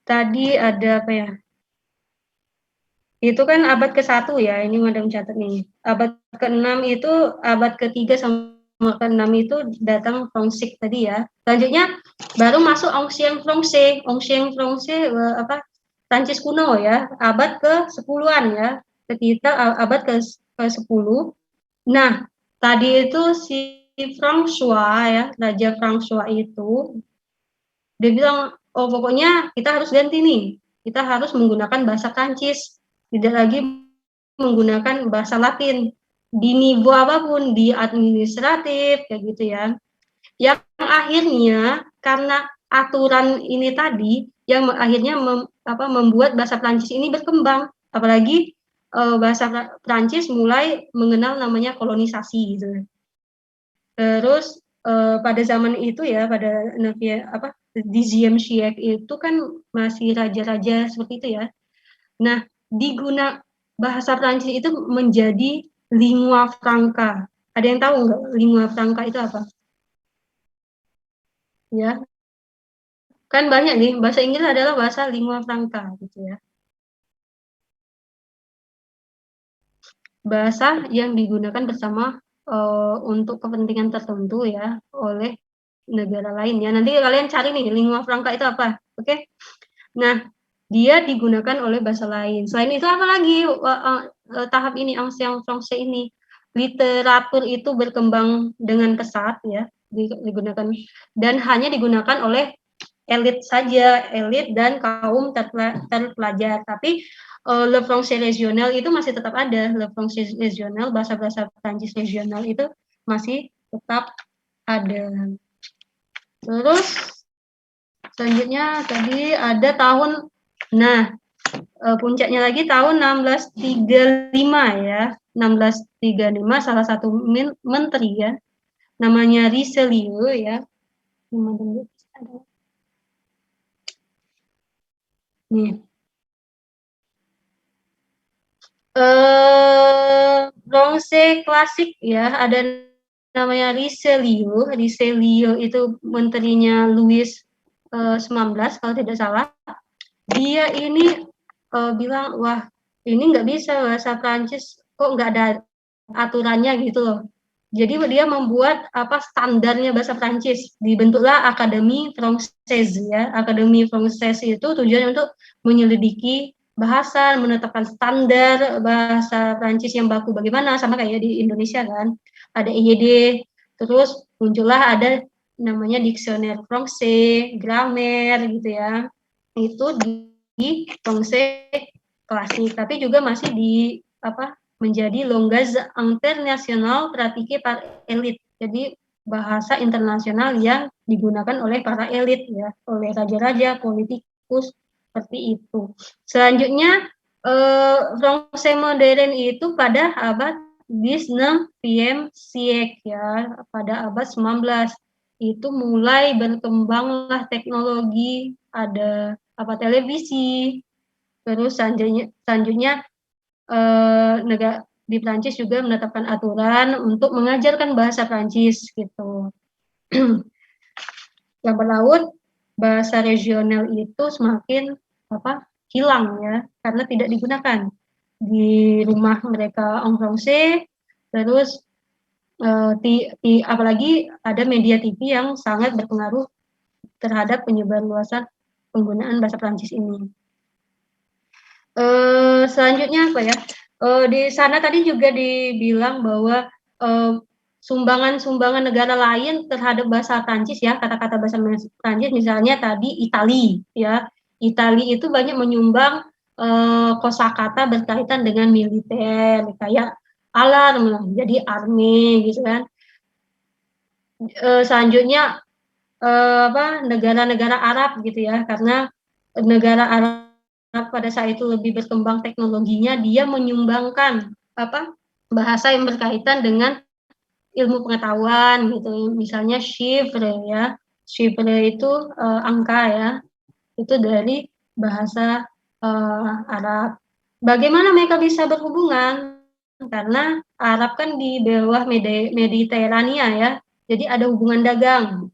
tadi ada apa ya? Itu kan abad ke-1 ya, ini Madam catat nih. Abad ke-6 itu, abad ke-3 sama ke-6 itu datang Francic tadi ya. Selanjutnya baru masuk Ancien Français. Ancien Français Prancis kuno ya, abad ke-10-an ya. Kita abad ke-10. Nah, tadi itu si François ya, Raja François itu dia bilang, oh pokoknya kita harus ganti nih. Kita harus menggunakan bahasa Prancis, tidak lagi menggunakan bahasa Latin. Di niveau apapun, di administratif kayak gitu ya. Yang akhirnya karena aturan ini tadi yang akhirnya membuat bahasa Prancis ini berkembang. Apalagi bahasa Prancis mulai mengenal namanya kolonisasi gitu. Terus pada zaman itu ya, pada di Ziemsiek itu kan masih raja-raja seperti itu ya. Nah, bahasa Prancis itu menjadi lingua franca. Ada yang tahu nggak lingua franca itu apa? Ya, kan banyak nih, bahasa Inggris adalah bahasa lingua franca gitu ya. Bahasa yang digunakan bersama untuk kepentingan tertentu ya oleh negara lain ya. Nanti kalian cari nih lingua franca itu apa, oke? Nah, dia digunakan oleh bahasa lain. Selain itu apa lagi tahap ini Ancien Français ini? Literatur itu berkembang dengan pesat ya, digunakan dan hanya digunakan oleh elit saja, elit dan kaum terpelajar. Tapi le français régional itu masih tetap ada. Le français régional, bahasa-bahasa Prancis regional itu masih tetap ada. Terus selanjutnya tadi ada tahun, puncaknya lagi tahun 1635 ya. 1635 salah satu menteri ya, namanya Richelieu ya. Nih. Bronze klasik ya, ada namanya Richelieu. Richelieu itu menterinya Louis 19 kalau tidak salah. Dia ini bilang, wah ini nggak bisa bahasa Prancis, kok nggak ada aturannya gitu loh. Jadi dia membuat standarnya bahasa Prancis. Dibentuklah Académie Française ya. Académie Française itu tujuannya untuk menyelidiki bahasa, menetapkan standar bahasa Prancis yang baku bagaimana, sama kayak di Indonesia kan. Ada IYD, terus muncullah ada namanya Dictionnaire Français, grammar gitu ya. Itu di Français klasik, tapi juga masih menjadi langage international pratiqué par élite. Jadi bahasa internasional yang digunakan oleh para elit ya, oleh raja-raja, politikus seperti itu. Selanjutnya Français modern itu pada abad 19e siècle ya, pada abad 19 itu mulai berkembanglah teknologi, ada televisi, terus selanjutnya negara di Prancis juga menetapkan aturan untuk mengajarkan bahasa Prancis gitu. Lambat laun bahasa regional itu semakin hilang ya, karena tidak digunakan di rumah mereka en français. Terus apalagi ada media TV yang sangat berpengaruh terhadap penyebarluasan penggunaan bahasa Prancis ini. Selanjutnya apa ya? Di sana tadi juga dibilang bahwa sumbangan negara lain terhadap bahasa Prancis ya, kata-kata bahasa Prancis misalnya tadi Itali ya. Itali itu banyak menyumbang kosakata berkaitan dengan militer kayak alarm, jadi army gitu kan. Selanjutnya negara-negara Arab gitu ya, karena negara Arab pada saat itu lebih berkembang teknologinya, dia menyumbangkan bahasa yang berkaitan dengan ilmu pengetahuan gitu, misalnya chiffre ya, chiffre itu angka ya, itu dari bahasa Arab. Bagaimana mereka bisa berhubungan? Karena Arab kan di bawah Mediterania ya, jadi ada hubungan dagang,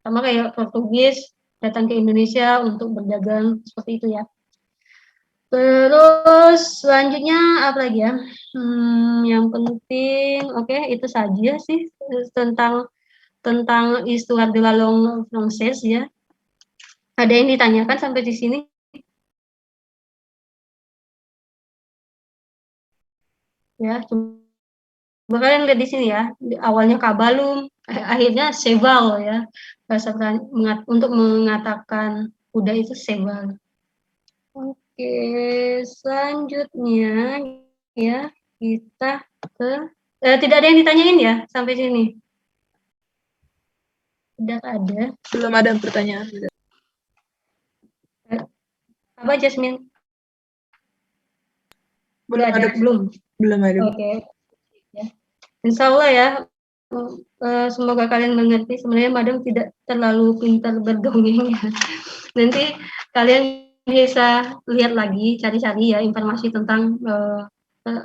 sama kayak Portugis datang ke Indonesia untuk berdagang seperti itu ya. Terus selanjutnya apa lagi ya? Yang penting, itu saja sih tentang Histoire de la langue française ya. Ada yang ditanyakan sampai di sini? Ya, coba kalian lihat di sini ya. Awalnya kabalum, akhirnya cheval ya. Bahasa untuk mengatakan kuda itu cheval. Oke, selanjutnya ya kita ke tidak ada yang ditanyain ya sampai sini. Tidak ada. Belum ada pertanyaan. Apa Jasmine? Belum ada. Belum ada. Oke. Ya. Insya Allah ya. Semoga kalian mengerti. Sebenarnya Madam tidak terlalu pintar berdongeng ya. Nanti kalian bisa lihat lagi, cari-cari ya informasi tentang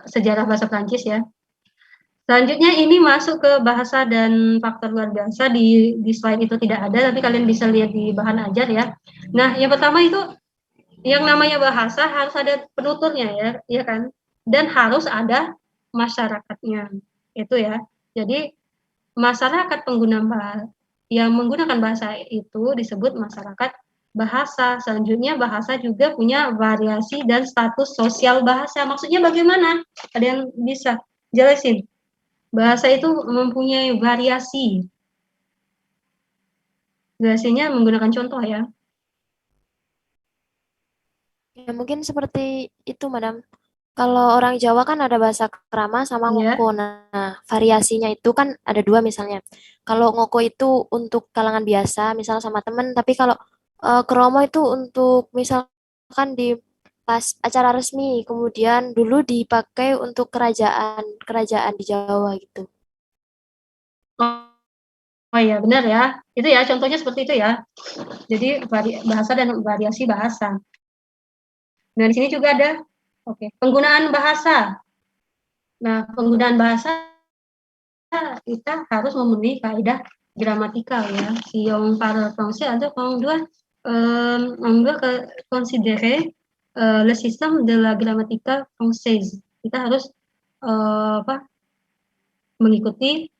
sejarah bahasa Prancis ya. Selanjutnya ini masuk ke bahasa dan faktor luar biasa, di slide itu tidak ada, tapi kalian bisa lihat di bahan ajar ya. Nah, yang pertama itu yang namanya bahasa harus ada penuturnya ya kan, dan harus ada masyarakatnya itu ya. Jadi masyarakat yang menggunakan bahasa itu disebut masyarakat bahasa. Selanjutnya bahasa juga punya variasi dan status sosial bahasa. Maksudnya bagaimana? Ada yang bisa jelasin? Bahasa itu mempunyai variasi. Variasinya menggunakan contoh ya. Ya mungkin seperti itu, Madam. Kalau orang Jawa kan ada bahasa Krama sama Ngoko. Nah, variasinya itu kan ada dua misalnya. Kalau Ngoko itu untuk kalangan biasa, misal sama teman. Tapi kalau Kromo itu untuk misalkan di pas acara resmi. Kemudian dulu dipakai untuk kerajaan di Jawa gitu. Oh iya benar ya. Itu ya contohnya seperti itu ya. Jadi bahasa dan variasi bahasa. Nah, di sini juga ada penggunaan bahasa. Nah, penggunaan bahasa kita harus memenuhi kaidah gramatikal ya. Si on parle français atau on doit considérer le système de la grammatica française. Kita harus mengikuti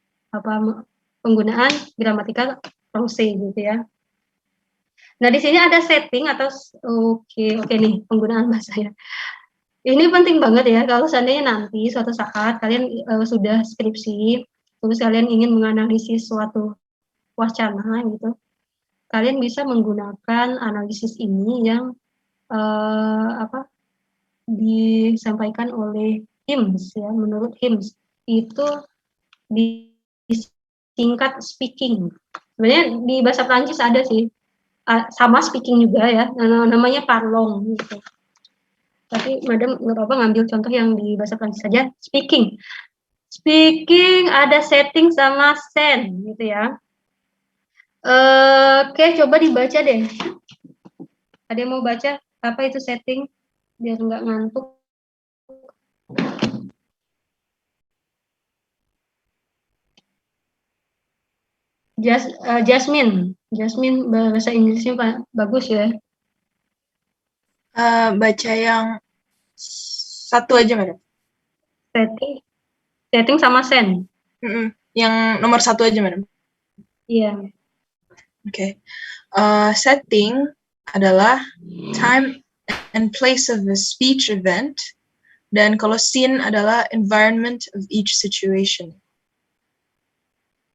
penggunaan gramatikal français gitu ya. Nah, di sini ada setting atau oke nih penggunaan bahasanya. Ini penting banget ya kalau seandainya nanti suatu saat kalian sudah skripsi, terus kalian ingin menganalisis suatu wacana gitu, kalian bisa menggunakan analisis ini yang disampaikan oleh Hims ya, menurut Hims itu disingkat speaking. Sebenarnya di bahasa Prancis ada sih, sama speaking juga ya, namanya parlong gitu. Tapi Madam nggak apa-apa ngambil contoh yang di bahasa Prancis saja, speaking. Speaking ada setting sama send gitu ya. Oke, coba dibaca deh. Ada yang mau baca apa itu setting biar nggak ngantuk? Jasmine bahasa Inggrisnya bagus ya. Baca yang satu aja, Madam. Setting sama send. Yang nomor 1 aja, Madam. Iya. Oke. Setting adalah time and place of a speech event, dan kalau scene adalah environment of each situation.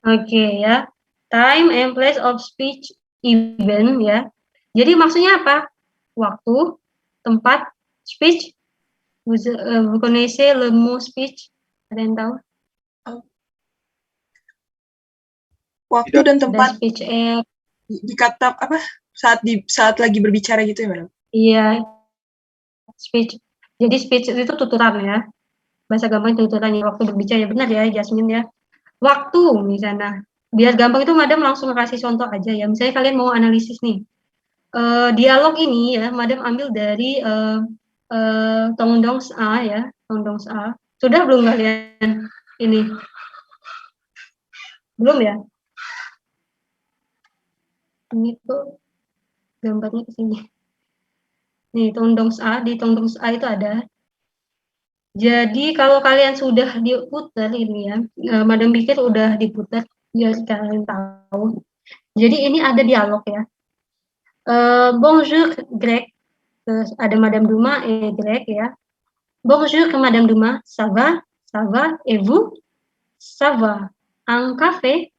Oke ya. Time and place of speech event ya. Jadi maksudnya apa? Waktu, tempat, speech. Vous connaissez le mot speech? Ada yang tahu? Waktu dan tempat speech dikata apa? Saat lagi berbicara gitu ya, Madam? Iya. Speech. Jadi speech itu tuturan ya. Bahasa gampang tuturannya waktu berbicara, benar ya Jasmine ya. Waktu misalnya. Biar gampang itu Madam langsung kasih contoh aja ya. Misalnya kalian mau analisis nih. Dialog ini ya Madam ambil dari Tongdongs A ya, Tongdongs A. Sudah belum kalian ini? Belum ya? Ini tuh gambarnya ke sini. Nih, Tongdongs A, di Tongdongs A itu ada. Jadi kalau kalian sudah diputar ini ya, Madam pikir udah diputar biar kalian tahu. Jadi ini ada dialog ya. Bonjour Greg. Terus ada Madame Duma et Greg ya. Bonjour ke Madame Duma, ça va, et vous? Ça va. Un café?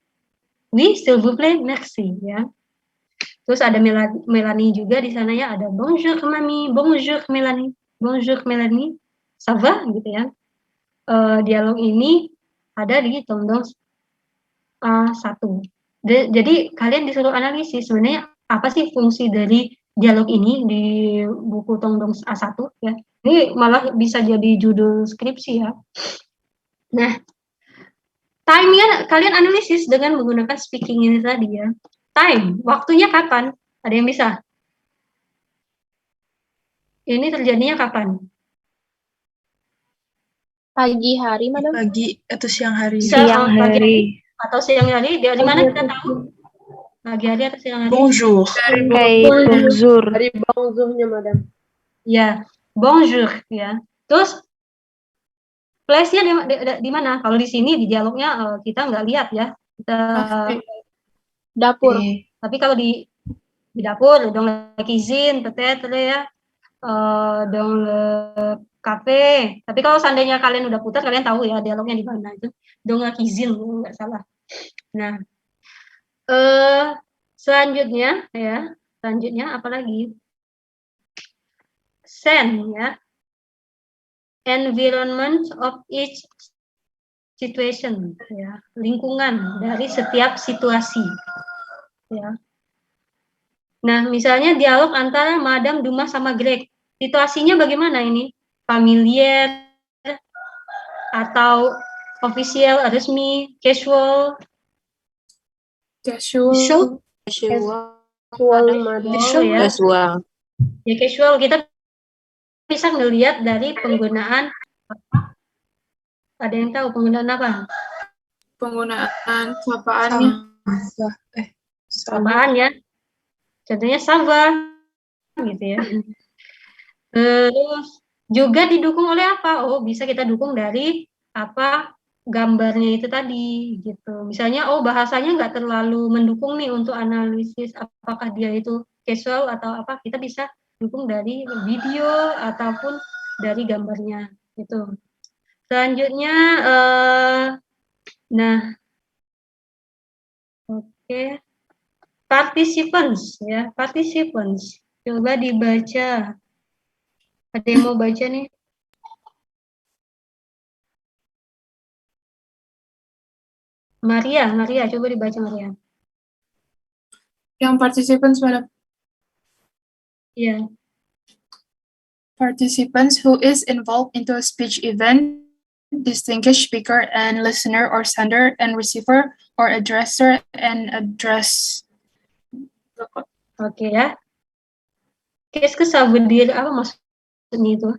Oui, s'il vous plaît, merci ya. Terus ada Melanie juga di sana ya, ada bonjour ke Mami, bonjour Melanie, ça va gitu ya. Dialog ini ada di Tongdongs A1. Jadi kalian disuruh analisis sebenarnya apa sih fungsi dari dialog ini di buku Tongdongs A1 ya. Ini malah bisa jadi judul skripsi ya. Nah, time-nya kalian analisis dengan menggunakan speaking ini tadi ya. Time, waktunya kapan? Ada yang bisa? Ini terjadinya kapan? Pagi hari, Madam. Pagi atau siang hari? Siang hari. Atau siang hari, dari mana kita tahu? Pagi hari atau siang hari? Bonjour. Bonjour. Dari bonjournya, Madam. Ya, bonjour ya. Terus place-nya di mana? Kalau di sini di dialognya kita nggak lihat ya. Kita dapur. Tapi kalau di dapur, dans la cuisine peut-être ya. Dans le café. Tapi kalau seandainya kalian udah putar, kalian tahu ya dialognya di mana itu. Dans la cuisine, nggak salah. Nah, selanjutnya apa lagi? Scene ya. Environment of each situation ya, lingkungan dari setiap situasi ya. Nah, misalnya dialog antara Madame Duma sama Greg, situasinya bagaimana ini? Familiar atau official, resmi, casual? Casual. Ya, casual. Kita bisa ngelihat dari penggunaan ada yang tahu penggunaan apa? Penggunaan sapaannya. Sapaan ya. Contohnya Sava gitu ya. Terus juga didukung oleh apa? Oh, bisa kita dukung dari apa gambarnya itu tadi gitu. Misalnya bahasanya nggak terlalu mendukung nih untuk analisis apakah dia itu casual atau apa, kita bisa dukung dari video ataupun dari gambarnya gitu. Selanjutnya oke. Participants ya, participants. Coba dibaca. Ada yang mau baca nih? Maria, coba dibaca Maria. Yang participants, Madam. Iya. Participants who is involved into a speech event, distinguished speaker and listener or sender and receiver or addresser and address. Oke ya. Qu'est-ce que ça veut dire? Apa maksudnya itu?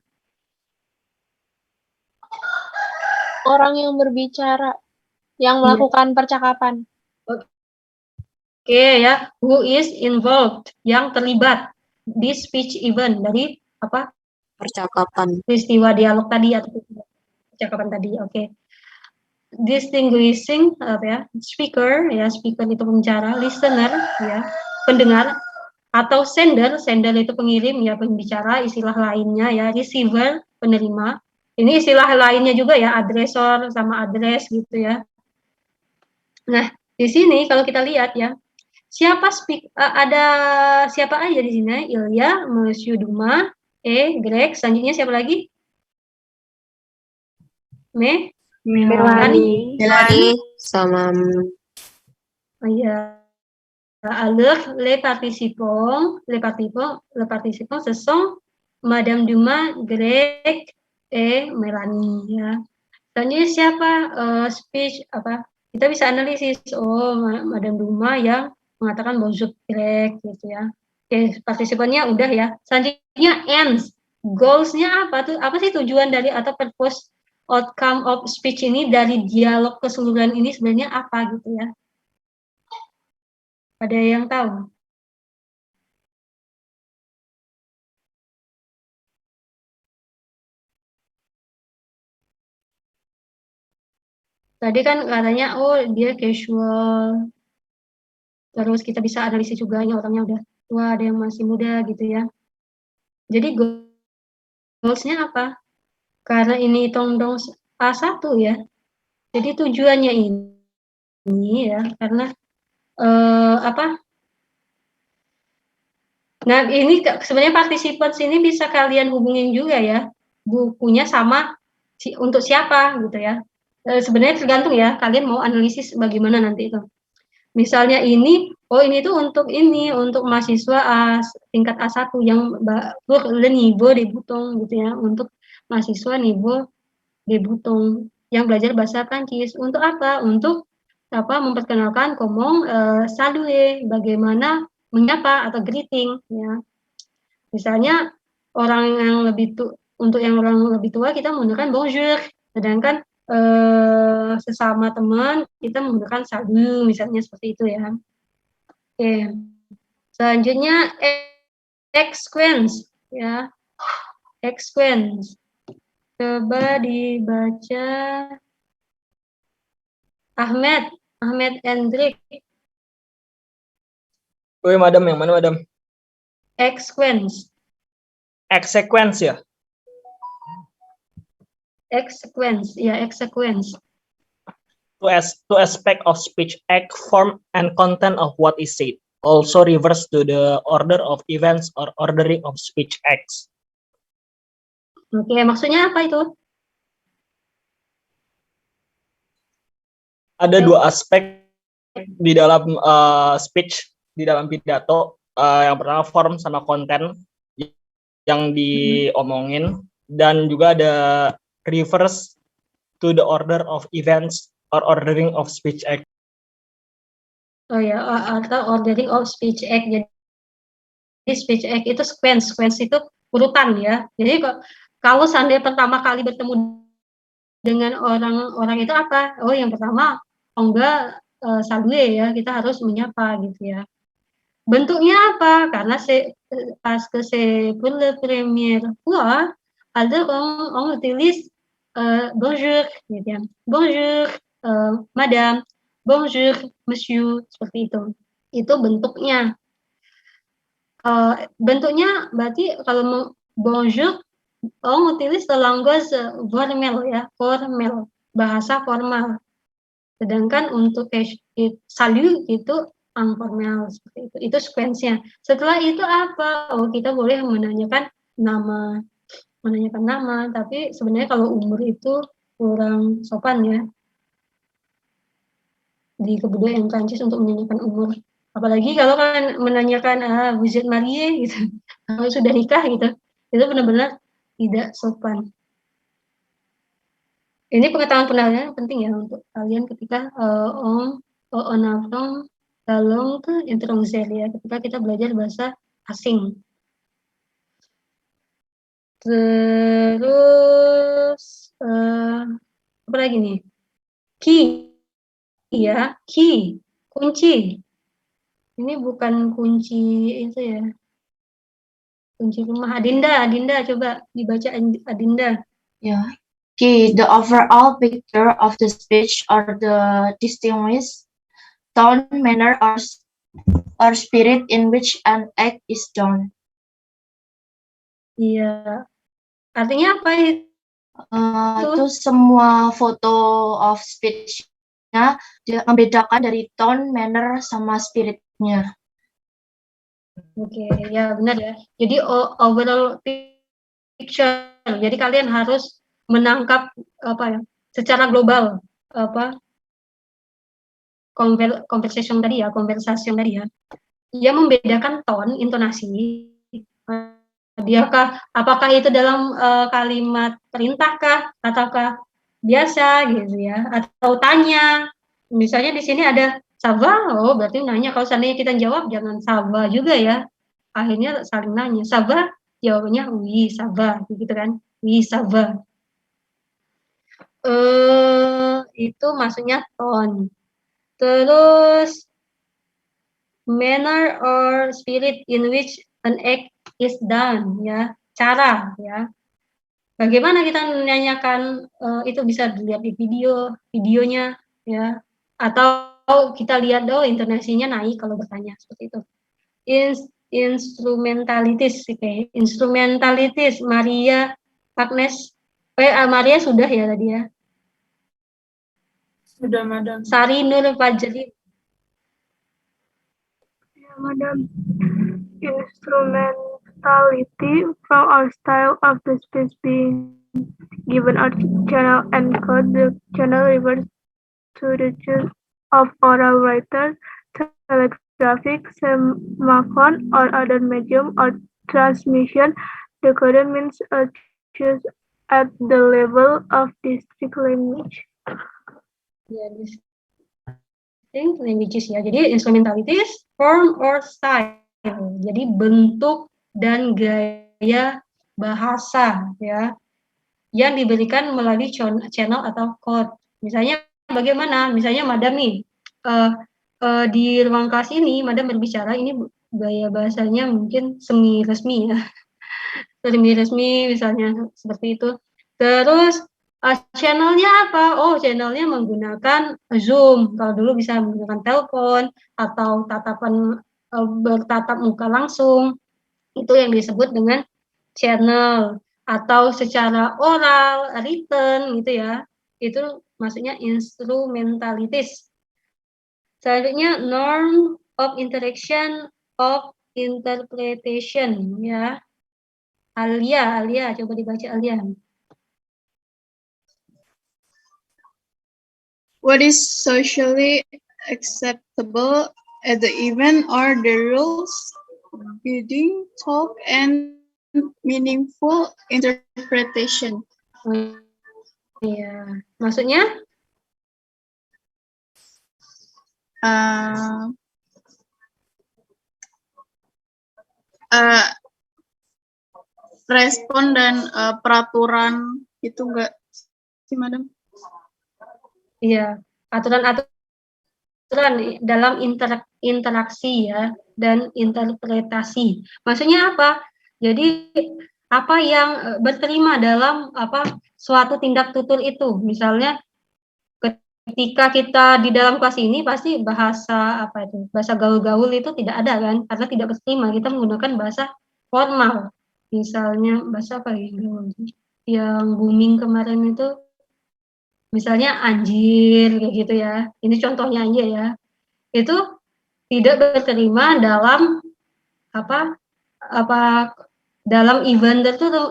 Orang yang berbicara, yang melakukan percakapan. Oke ya, who is involved, yang terlibat di speech event, dari apa? Percakapan. Peristiwa dialog tadi atau percakapan tadi. Oke. Distinguishing apa ya? Speaker itu pembicara, listener ya, pendengar, atau sender itu pengirim ya, pembicara, istilah lainnya ya, receiver, penerima. Ini istilah lainnya juga ya, addressor sama address gitu ya. Nah, di sini kalau kita lihat ya, ada siapa aja di sini? Ilya, Monsieur Dumas, Greg, selanjutnya siapa lagi? Melanie sama Oh iya. Alors, les participants, ce sont Madame Dumas, Greg, et Melanie ya. Selanjutnya siapa? Speech apa? Kita bisa analisis. Oh, Madame Dumas yang mengatakan bonjour Greg gitu ya. Oke, partisipannya udah ya. Selanjutnya ends. Goals-nya apa tuh? Apa sih tujuan dari atau purpose outcome of speech ini, dari dialog keseluruhan ini sebenarnya apa gitu ya? Ada yang tahu? Tadi kan katanya, oh dia casual. Terus kita bisa analisis juga, ini orangnya udah tua, ada yang masih muda gitu ya. Jadi goals-nya apa? Karena ini tongdong A1 ya. Jadi tujuannya ini ya, karena apa? Nah, ini sebenarnya partisipan sini bisa kalian hubungin juga ya, bukunya sama untuk siapa gitu ya. Sebenarnya tergantung ya, kalian mau analisis bagaimana nanti itu. Misalnya ini, oh ini tuh untuk mahasiswa tingkat A1 yang pour le niveau débutant gitu ya, untuk mahasiswa niveau débutant yang belajar bahasa Prancis. Untuk apa? Untuk apa? Memperkenalkan comment saluer, bagaimana menyapa atau greeting ya. Misalnya orang yang untuk orang lebih tua kita menggunakan bonjour, sedangkan sesama teman kita menggunakan salut, misalnya seperti itu ya. Oke. Selanjutnya exquence ya. Exquence. Coba dibaca Ahmed Hendrik. Woi, madam, yang mana, madam? Exquence. Exequence ya? Exequence, ya, exequence. To aspect of speech, act, form, and content of what is said. Also refers to the order of events or ordering of speech acts. Oke, maksudnya apa itu? Ada dua aspek di dalam speech, di dalam pidato. Yang pertama form sama konten yang diomongin, dan juga ada refers to the order of events or ordering of speech act. Oh ya, atau ordering of speech act. Jadi speech act itu sequence itu urutan ya. Jadi kalau seandainya pertama kali bertemu dengan orang itu apa? Oh, yang pertama, saluer ya, kita harus menyapa gitu ya. Bentuknya apa? Karena parce que c'est pour la première fois, alors on utilise bonjour gitu ya. Bonjour madame, bonjour monsieur, seperti itu. Itu bentuknya. Bentuknya berarti kalau bonjour on utilise le langage formel ya, formal, bahasa formal. Sedangkan untuk salut itu informal, seperti itu. Itu sequence-nya. Setelah itu apa? Oh, kita boleh menanyakan nama menanyakan nama, tapi sebenarnya kalau umur itu kurang sopan ya di kebudayaan Prancis untuk menanyakan umur. Apalagi kalau kan menanyakan vous êtes marié gitu, kalau sudah nikah gitu, itu benar-benar tidak sopan. Ini pengetahuan penting ya untuk kalian ketika on apprend la langue étrangère ya, ketika kita belajar bahasa asing. Terus apa lagi nih? Key ya, key, kunci. Ini bukan kunci itu ya. Kunci rumah. Adinda coba dibaca Adinda. Yeah. Key, the overall picture of the speech or the distinguished tone, manner, or spirit in which an act is done. Iya. Artinya apa itu semua foto of speech-nya membedakan dari tone, manner, sama spiritnya. Oke, ya benar ya. Jadi overall picture. Jadi kalian harus menangkap apa ya? Secara global apa? Conversation tadi ya. Dia membedakan tone, intonasi. Apakah itu dalam kalimat perintahkah ataukah biasa gitu ya, atau tanya. Misalnya di sini ada Sava, oh berarti nanya. Kalau seandainya kita jawab jangan Sava juga ya. Akhirnya saling nanya. Sava, jawabannya oui, Sava gitu kan. Oui, Sava. Itu maksudnya tone. Terus manner or spirit in which an act is done ya, cara ya. Bagaimana kita menanyakan itu bisa dilihat di videonya ya, atau kita lihat intonasinya naik kalau bertanya seperti itu. Instrumentalities, oke. Instrumentalities Maria Agnes. Maria sudah ya tadi ya. Sudah, Madam. Sari Nur Fajri. Ya, Madam. Instrumentality from our style of the speech being given a channel and code. The channel refers to the choice of oral writer, telegraphic, semaphore, or other medium or transmission. The code means a choice at the level of district language. Ya, distinct languages ya. Jadi instrumentalities, form or style. Jadi bentuk dan gaya bahasa ya yang diberikan melalui channel atau code. Misalnya bagaimana? Misalnya Madam nih di ruang kelas ini Madam berbicara, ini gaya bahasanya mungkin semi resmi ya. Semi resmi misalnya seperti itu. Terus channelnya apa? Oh, channelnya menggunakan Zoom. Kalau dulu bisa menggunakan telepon atau tatapan bertatap muka langsung. Itu yang disebut dengan channel. Atau secara oral, written gitu ya. Itu maksudnya instrumentalities. Selanjutnya norm of interaction of interpretation ya. Alia, coba dibaca Alia. What is socially acceptable at the event are the rules guiding talk and meaningful interpretation. Iya, maksudnya? Respon dan peraturan itu enggak sih, Madam? Iya, aturan-aturan dalam interaksi ya dan interpretasi. Maksudnya apa? Jadi apa yang berterima dalam suatu tindak tutur itu. Misalnya ketika kita di dalam kelas ini pasti bahasa bahasa gaul-gaul itu tidak ada kan, karena tidak berterima. Kita menggunakan bahasa formal. Misalnya bahasa apa yang booming kemarin itu, misalnya anjir kayak gitu ya. Ini contohnya aja ya. Itu tidak berterima dalam dalam event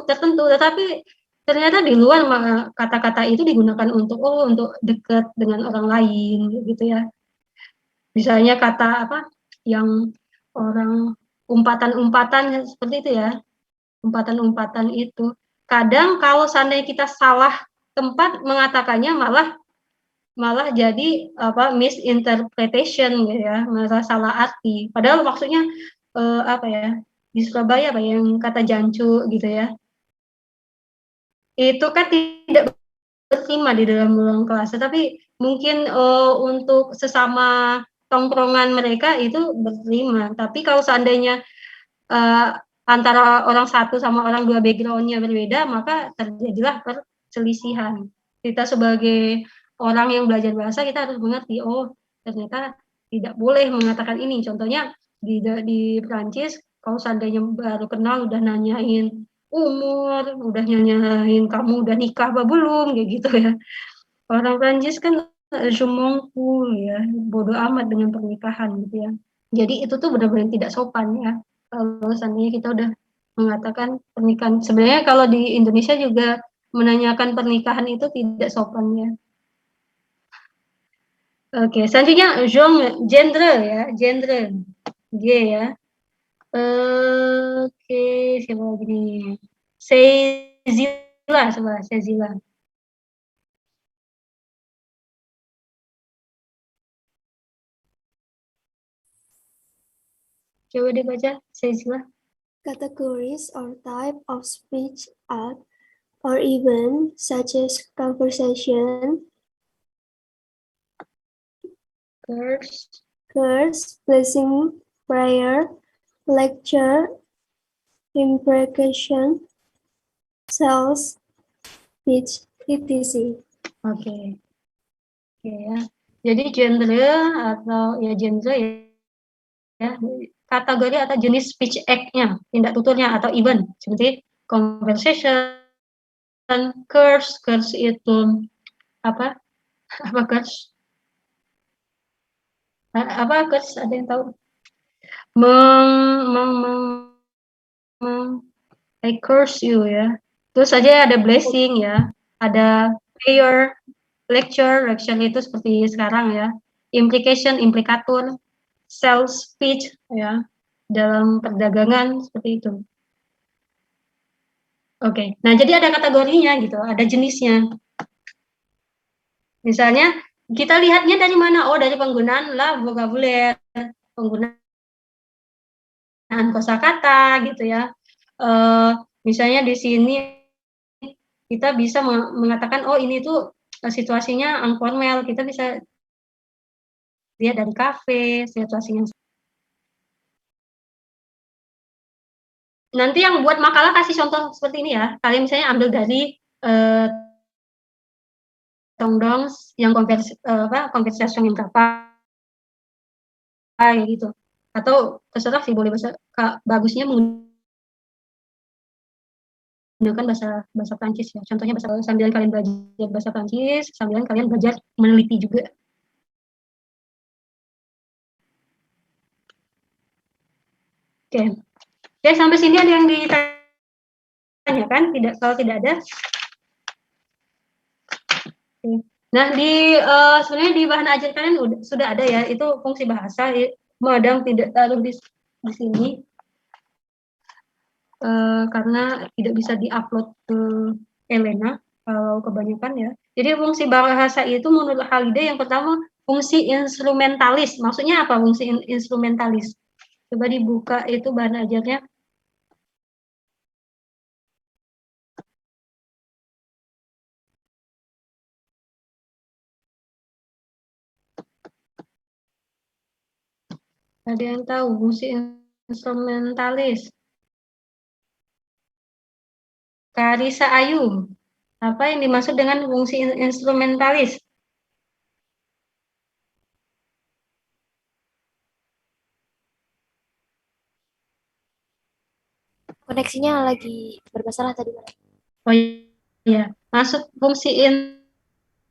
tertentu, tetapi ternyata di luar kata-kata itu digunakan untuk untuk dekat dengan orang lain gitu ya. Misalnya kata apa yang orang umpatan-umpatan seperti itu ya. Umpatan-umpatan itu. Kadang kalau seandainya kita salah tempat mengatakannya malah jadi apa misinterpretation gitu ya, malah salah arti. Padahal maksudnya apa ya? Di Surabaya apa yang kata jancu gitu ya. Itu kan tidak berterima di dalam ruang kelas, tapi mungkin untuk sesama tongkrongan mereka itu berterima. Tapi kalau seandainya antara orang satu sama orang dua background-nya berbeda, maka terjadilah perselisihan. Kita sebagai orang yang belajar bahasa, kita harus mengerti, oh ternyata tidak boleh mengatakan ini. Contohnya di Perancis, kalau seandainya baru kenal udah nanyain umur, udah nanyain kamu udah nikah apa belum, kayak gitu ya. Orang Perancis kan je m'en fous ya, bodoh amat dengan pernikahan gitu ya. Jadi itu tuh benar-benar tidak sopan ya. Kalau seandainya kita udah mengatakan pernikahan. Sebenarnya kalau di Indonesia juga menanyakan pernikahan itu tidak sopan ya. Oke, selanjutnya genre ya, genre. G ya. Oke, siapa lagi nih? Sezila, coba Sezila. Coba dibaca, Sezila. Categories or type of speech art or event such as conversation, curse, blessing, prayer, lecture, imprecation, sales, speech, etc. Oke. Oke ya. Jadi genre atau ya genre ya kategori atau jenis speech act-nya, tindak tuturnya atau event seperti conversation, curse itu apa? Apa curse? Apa curse? Ada yang tahu? I curse you ya. Terus aja ada blessing ya, ada prayer, lecture itu seperti sekarang ya. Implication, implikatur, sales speech ya, dalam perdagangan seperti itu. Oke, nah jadi ada kategorinya gitu, ada jenisnya. Misalnya kita lihatnya dari mana? Oh, dari penggunaan vokabuler, penggunaan kosakata gitu ya. Misalnya di sini kita bisa mengatakan oh ini tuh situasinya informal, kita bisa lihat dari kafe situasinya. Nanti yang buat makalah kasih contoh seperti ini ya. Kalian misalnya ambil dari Tongdongs yang konversasi yang berapa gitu. Atau terserah sih boleh bagusnya menggunakan bahasa Prancis ya. Contohnya sambil kalian belajar bahasa Prancis, sambil kalian belajar meneliti juga. Oke. Oke, sampai sini ada yang ditanyakan? Tidak, kalau tidak ada. Oke. Nah, sebenarnya di bahan ajar kalian sudah ada ya, itu fungsi bahasa, madam tidak taruh di sini. Karena tidak bisa diupload ke Elena kalau kebanyakan ya. Jadi fungsi bahasa itu menurut Halide yang pertama fungsi instrumentalis. Maksudnya apa fungsi instrumentalis? Coba dibuka itu bahan ajarnya. Ada yang tahu fungsi instrumentalis? Karisa Ayu, apa yang dimaksud dengan fungsi instrumentalis? Koneksinya lagi bermasalah tadi. Oh iya, masuk fungsi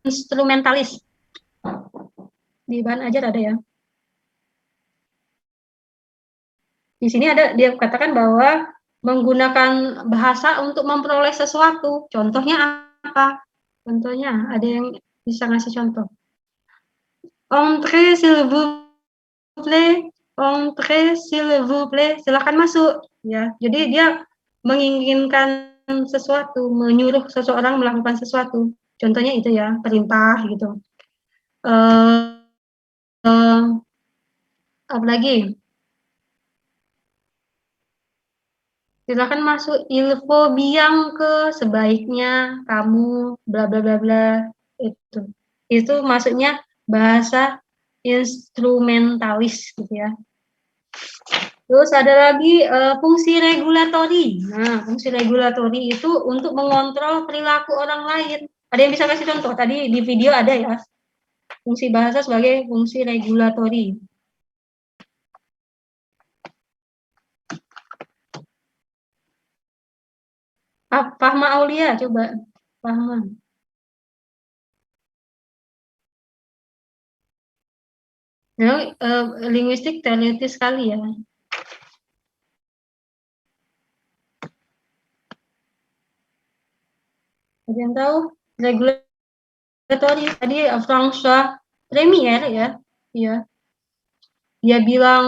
instrumentalis. Di bahan ajar ada ya. Di sini ada dia katakan bahwa menggunakan bahasa untuk memperoleh sesuatu. Contohnya apa? Contohnya, ada yang bisa ngasih contoh? Entrez s'il vous plaît, entrez s'il vous plaît, silakan masuk. Ya, jadi dia menginginkan sesuatu, menyuruh seseorang melakukan sesuatu. Contohnya itu ya, perintah gitu. Apa lagi? Silakan masuk, il faut bien que, sebaiknya kamu, bla bla bla bla, itu. Itu maksudnya bahasa instrumentalis gitu ya. Terus ada lagi fungsi regulatori. Nah, fungsi regulatori itu untuk mengontrol perilaku orang lain. Ada yang bisa kasih contoh? Tadi di video ada ya. Fungsi bahasa sebagai fungsi regulatori. Fahma Aulia, coba. Fahma. Nah, linguistik teoritis sekali ya. Ada yang tahu? Regulatori tadi François Premier ya. Ya. Dia bilang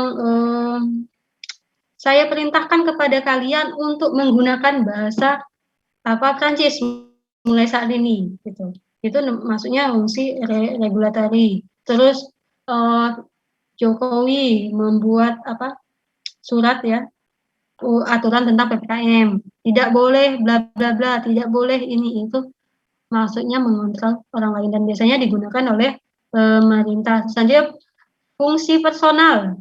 saya perintahkan kepada kalian untuk menggunakan bahasa Prancis mulai saat ini gitu. Itu maksudnya fungsi regulatori. Terus Jokowi membuat surat ya, aturan tentang PPKM, tidak boleh bla bla bla, tidak boleh ini itu, maksudnya mengontrol orang lain dan biasanya digunakan oleh pemerintah. Selanjutnya fungsi personal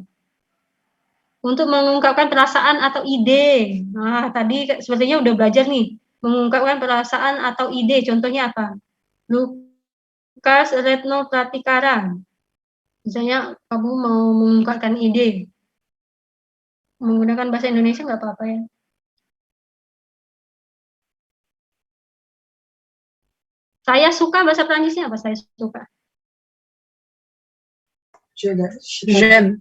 untuk mengungkapkan perasaan atau ide. Nah, tadi sepertinya udah belajar nih, mengungkapkan perasaan atau ide. Contohnya apa? Lukas Retno Pratikara. Misalnya kamu mau mengungkapkan ide, menggunakan bahasa Indonesia nggak apa-apa ya. Saya suka, bahasa Prancisnya apa saya suka? J'aime.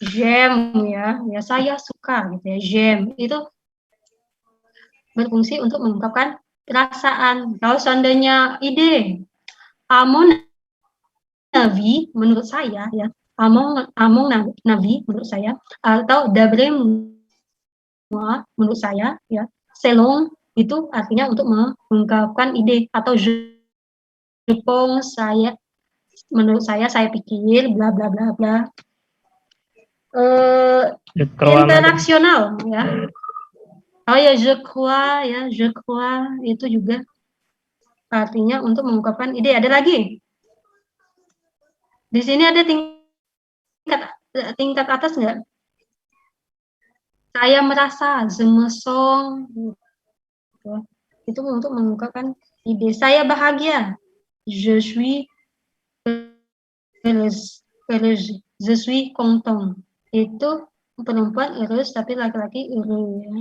J'aime ya, ya saya suka gitu ya. J'aime itu berfungsi untuk mengungkapkan perasaan. Kalau seandainya ide, mon avis menurut saya ya, mon avis menurut saya, atau d'après moi menurut saya ya, selon itu artinya untuk mengungkapkan ide, atau je pense saya, menurut saya pikir, bla bla bla bla. Interaksional ya. Oh ya, je crois itu juga artinya untuk mengungkapkan ide. Ada lagi? Di sini ada tingkat atas nggak? Saya merasa, je me sens, itu untuk mengungkapkan ide. Saya bahagia, je suis heureuse, je suis content. Itu perempuan heureuse tapi laki-laki heureux ya.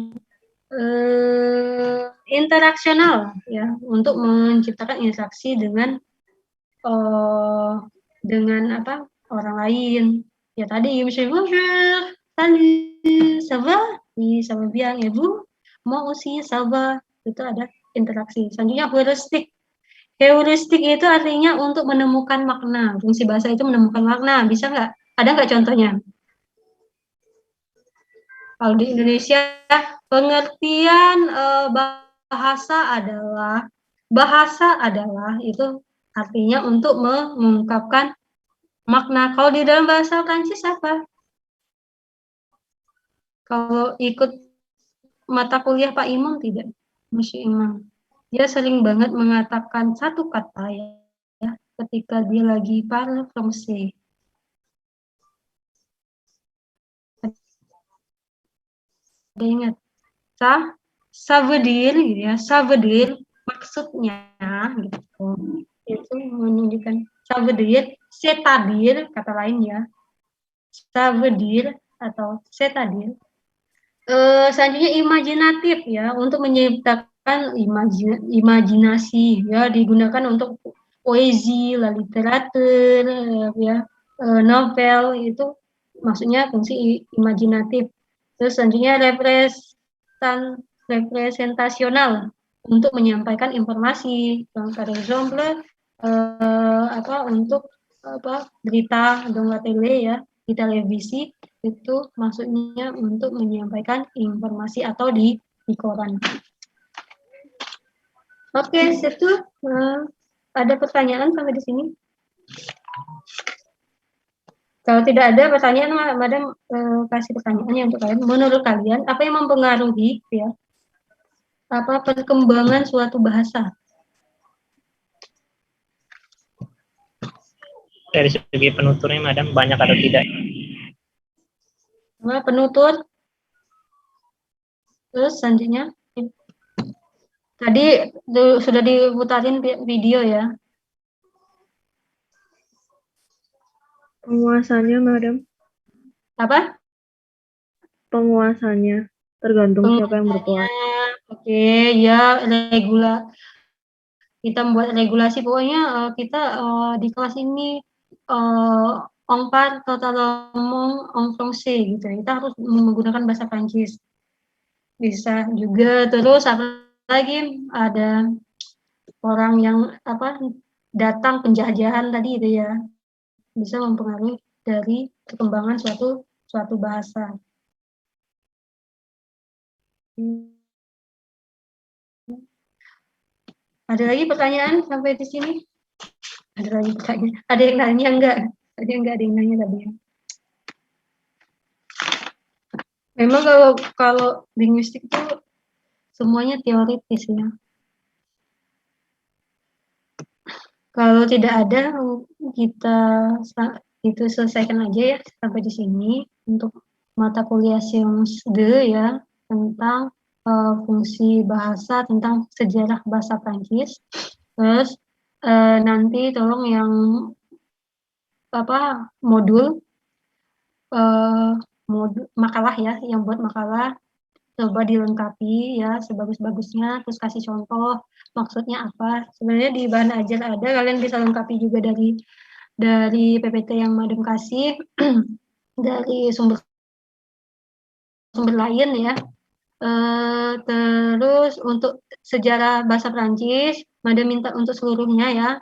Interaksional ya, untuk menciptakan interaksi dengan orang lain. Ya tadi monsieur bonjour, salut, ça va? Oui, ça va bien, et vous? Moi aussi, ça va. Itu ada interaksi. Selanjutnya heuristik. Heuristik itu artinya untuk menemukan makna. Fungsi bahasa itu menemukan makna. Bisa nggak? Ada nggak contohnya? Kalau di Indonesia, pengertian bahasa adalah itu artinya untuk mengungkapkan makna. Kalau di dalam bahasa Prancis apa? Kalau ikut mata kuliah Pak Imam tidak? Monsieur Imam. Dia sering banget mengatakan satu kata ya ketika dia lagi parle français. Ada ingat? Ça veut dire gitu ya, ça veut dire maksudnya gitu. Itu menunjukkan ça veut dire, c'est-à-dire kata lain ya. Ça veut dire atau c'est-à-dire. Selanjutnya imajinatif ya, untuk menciptakan imajinasi ya, digunakan untuk poesi, literatur ya, novel, itu maksudnya fungsi imajinatif. Terus selanjutnya representasional untuk menyampaikan informasi. Par exemple, untuk berita dans la télé ya, di televisi itu maksudnya untuk menyampaikan informasi atau di koran. Oke, itu ada pertanyaan sampai di sini? Kalau tidak ada pertanyaan, Madam kasih pertanyaannya untuk kalian. Menurut kalian, apa yang mempengaruhi ya perkembangan suatu bahasa? Dari segi penuturnya, Madam, banyak atau tidak? Penutur. Terus selanjutnya, tadi sudah diputarin video ya. Penguasanya, Madam. Apa? Penguasanya. Tergantung siapa yang berkuasa. Oke, ya kita membuat regulasi, pokoknya kita di kelas ini on parle totalement en français gitu. Kita harus menggunakan bahasa Prancis. Bisa juga. Terus apa lagi, ada orang yang datang penjajahan tadi itu ya, bisa mempengaruhi dari perkembangan suatu bahasa. Ada lagi pertanyaan sampai di sini? Ada lagi pertanyaan? Ada yang nanya enggak? Ada yang nanya tadi ya? Memang kalau linguistik itu semuanya teoritis ya. Kalau tidak ada, kita itu selesaikan aja ya sampai di sini untuk mata kuliah Sciences 2 ya, tentang fungsi bahasa, tentang sejarah bahasa Prancis. Terus nanti tolong yang modul makalah ya, yang buat makalah coba dilengkapi ya sebagus-bagusnya, terus kasih contoh maksudnya apa. Sebenarnya di bahan ajar ada, kalian bisa lengkapi juga dari PPT yang Madam kasih, dari sumber lain ya. Terus untuk sejarah bahasa Prancis, Madam minta untuk seluruhnya ya,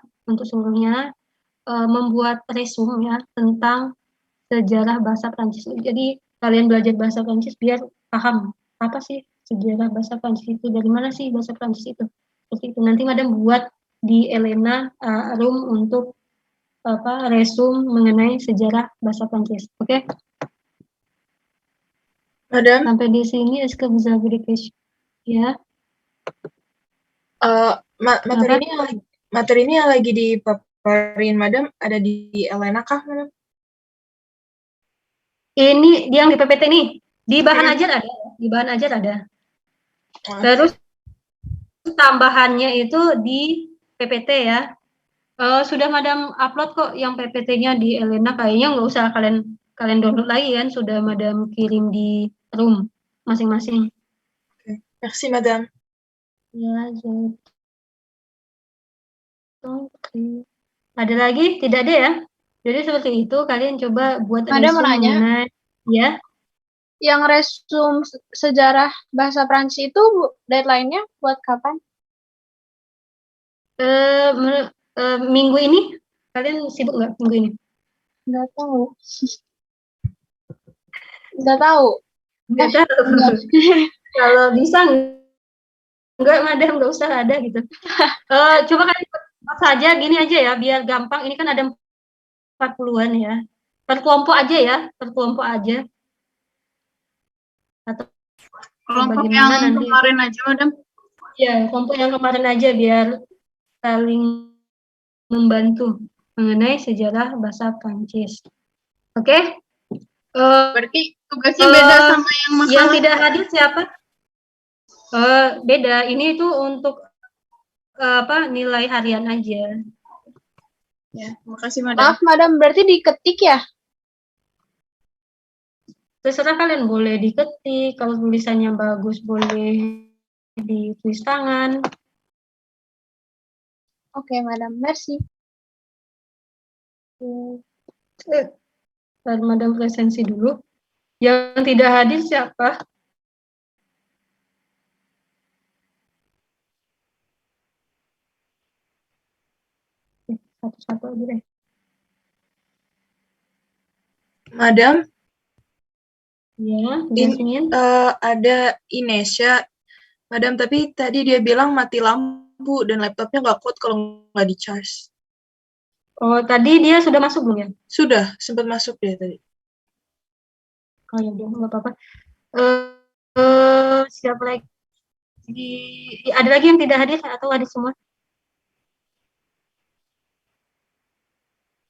membuat resume ya tentang sejarah bahasa Prancis. Jadi kalian belajar bahasa Prancis biar paham apa sih sejarah bahasa Prancis itu, dari mana sih bahasa Prancis itu. Seperti itu. Nanti Madam buat di Elena room untuk resume mengenai sejarah bahasa Prancis. Oke? Madam, sampai di sini est-ce que vous avez des questions? Ya. Materi ini yang lagi dipaparin Madam ada di Elena kah, Madam? Ini yang di PPT nih, di bahan ajar ada, di bahan ajar ada. Terus tambahannya itu di PPT ya. Sudah Madam upload kok yang PPT-nya di Elena, kayaknya nggak usah kalian download lagi kan, sudah Madam kirim di room masing-masing. Oke, merci Madam. Ya, oke. Ada lagi? Tidak ada ya? Jadi seperti itu, kalian coba buat resume mengenai ya. Yang resume sejarah bahasa Prancis itu deadline-nya buat kapan? Minggu ini, kalian sibuk nggak minggu ini? Nggak tahu. Nggak tahu. Kalau bisa enggak, Madam, nggak usah ada gitu. Coba kalian buat saja gini aja ya, biar gampang. Ini kan ada 40-an ya. Per kelompok aja ya, per kelompok aja. Atau kelompok yang nanti kemarin aja, Madam. Ya, kelompok yang kemarin aja biar saling membantu mengenai sejarah bahasa Prancis. Oke? Berarti tugasnya beda sama yang masalah. Yang tidak hadir siapa? Beda. Ini itu untuk nilai harian aja. Ya, makasih Madam. Maaf Madam, berarti diketik ya? Terserah kalian, boleh diketik, kalau tulisannya bagus boleh ditulis tangan. Oke, Madam, merci. Madam presensi dulu. Yang tidak hadir siapa? Satu-satu aja deh. Madam, Ya, Jasmine. ada Inesha, Madam, tapi tadi dia bilang mati lampu dan laptopnya nggak kuat kalau nggak di-charge. Oh, tadi dia sudah masuk belum ya? Sudah, sempat masuk dia tadi. Oh ya udah, nggak apa-apa. Siapa lagi? Ada lagi yang tidak hadir atau hadir semua?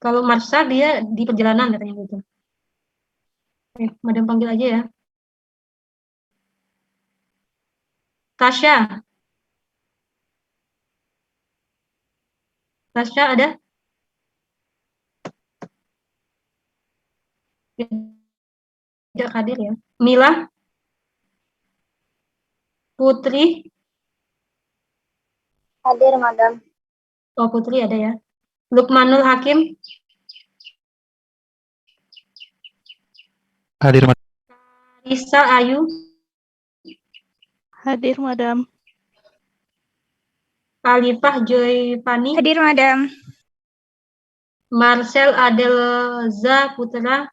Kalau Marsha dia di perjalanan katanya gitu. Madam panggil aja ya. Tasya. Tasya ada? Tidak hadir ya. Mila? Putri? Hadir, Madam. Oh, Putri ada ya. Lukmanul Hakim? Hadir, Madam. Risa Ayu? Hadir, Madam. Alifah Joy Pani? Hadir, Madam. Marcel Adelza Putra?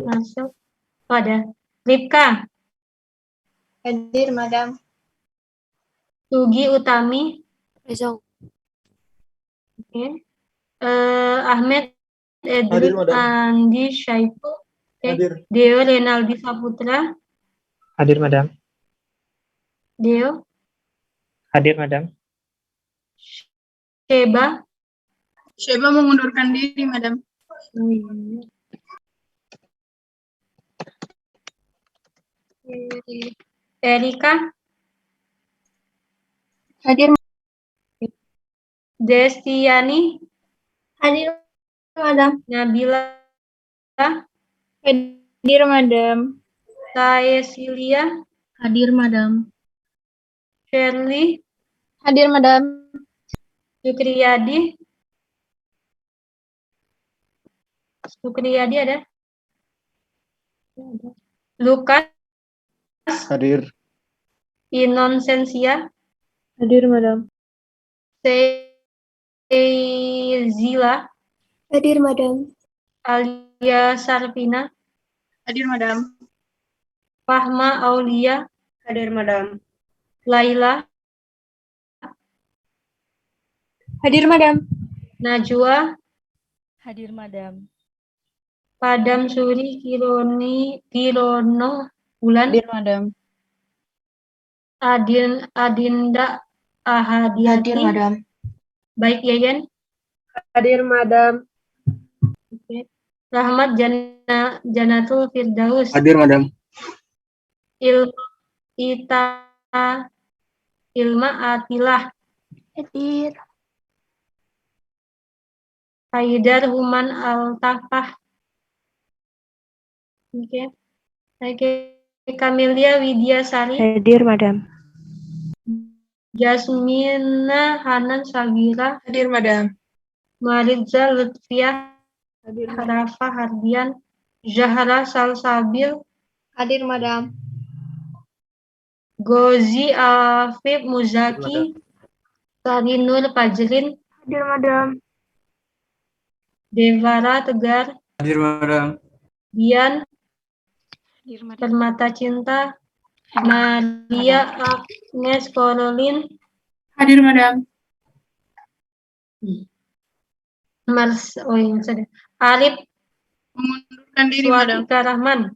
Marcel? Oh, ada. Ripka? Hadir, Madam. Sugi Utami? Presong. Oke. Ahmed Hadir, Edwin Madam. Andi Syaifu? Hadir. Deo Renaldi Saputra? Hadir, Madam. Deo? Hadir, Madam. Sheba? Sheba mengundurkan diri, Madam. Erika? Hadir, Destiani? hadir, Madam. Nabila? Hadir, Madam. Taesilia? Hadir, Madam. Shirley? Hadir, Madam. Sukriyadi? Sukriyadi ada? Lukas? Hadir. Inonsensia? Hadir, Madam. Zila? Hadir, Madam. Alia Sarvina? Hadir, Madam. Fahma Aulia? Hadir, Madam. Laila? Hadir, Madam. Najwa? Hadir, Madam. Padam Suri Kirono Bulan? Hadir, Madam. Adinda Ahadiati? Hadir, Madam. Baik, Yayan? Hadir, Madam. Oke. Rahmat Janatul Firdaus? Hadir, Madam. Ilma Atilah? Hadir. Haidar Human Altafah? Oke. Kamelia Widyasari? Hadir, Madam. Jasmina Hanan Sagira? Hadir, Madam. Mariza Lutfiah? Hadir, Rafa Hardian? Zahra Salsabil? Hadir, Madam. Gozi Afif Muzaki? Sarinur Fajrin? Hadir, Madam. Devara Tegar? Hadir, Madam. Dian? Hadir, Madam. Permata Cinta? Maria Agnes Korolin? Hadir, Madam. Oh yang sudah. Arif Mengundurkan diri, Madam. Swastika Rahman?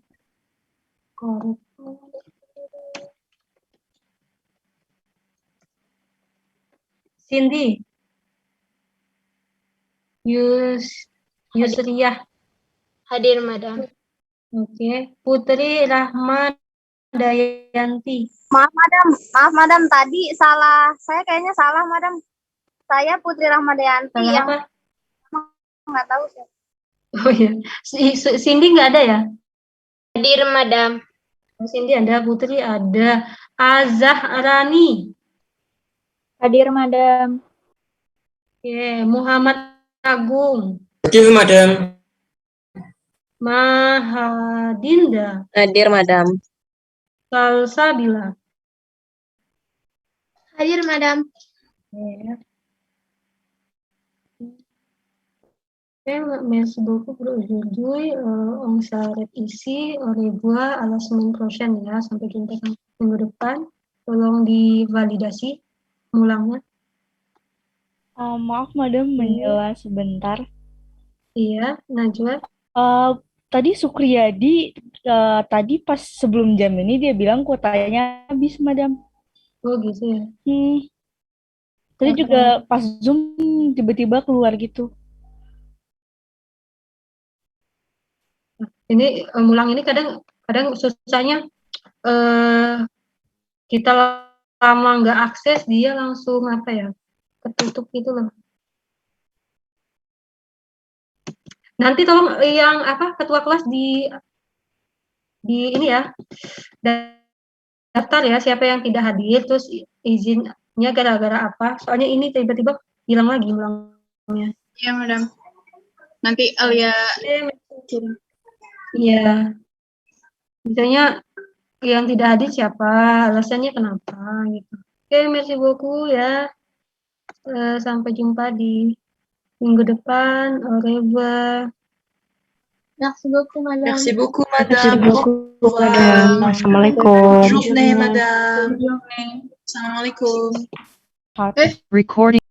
Cindy? Yusriyah? Hadir, Madam. Oke. Putri Rahma Dayanti? Maaf, Madam. Tadi salah. Saya kayaknya salah, Madam. Saya Putri Rahmadayanti Salah yang apa? nggak tahu sih. Oh ya. Cindy nggak ada ya? Hadir, Madam. Cindy ada, Putri ada. Azahrani? Hadir, Madam. Oke. Muhammad Agung? Hadir, Madam. Mahadinda. Hadir, Madam. Salsabila. Hadir, Madam. Merci beaucoup pour aujourd'hui. On s'arrête ici. Au revoir à la semaine prochaine ya. Sampai jumpa minggu depan. Tolong divalidasi ulangnya. Maaf, Madam, menyela sebentar. Iya, Najwa. Tadi Sukriyadi, tadi pas sebelum jam ini dia bilang kuotanya habis, Madam. Oh gitu ya. Tadi juga pas Zoom tiba-tiba keluar gitu. Ini ulang ini kadang susahnya kita lama nggak akses dia langsung apa ya, ketutup gitu loh. Nanti tolong yang apa ketua kelas di ini ya daftar ya siapa yang tidak hadir terus izinnya gara-gara apa, soalnya ini tiba-tiba hilang lagi ulangnya. Iya, Madam. Nanti Alia kirim. Iya. Misalnya yang tidak hadir siapa, alasannya kenapa gitu. Oke, merci beaucoup ya. Sampai jumpa di minggu depan. Au revoir. Merci beaucoup, Madame. Merci beaucoup, Merci Madame. beaucoup, Madam. Assalamualaikum. Bonne journée, Madame. Assalamualaikum. Recording.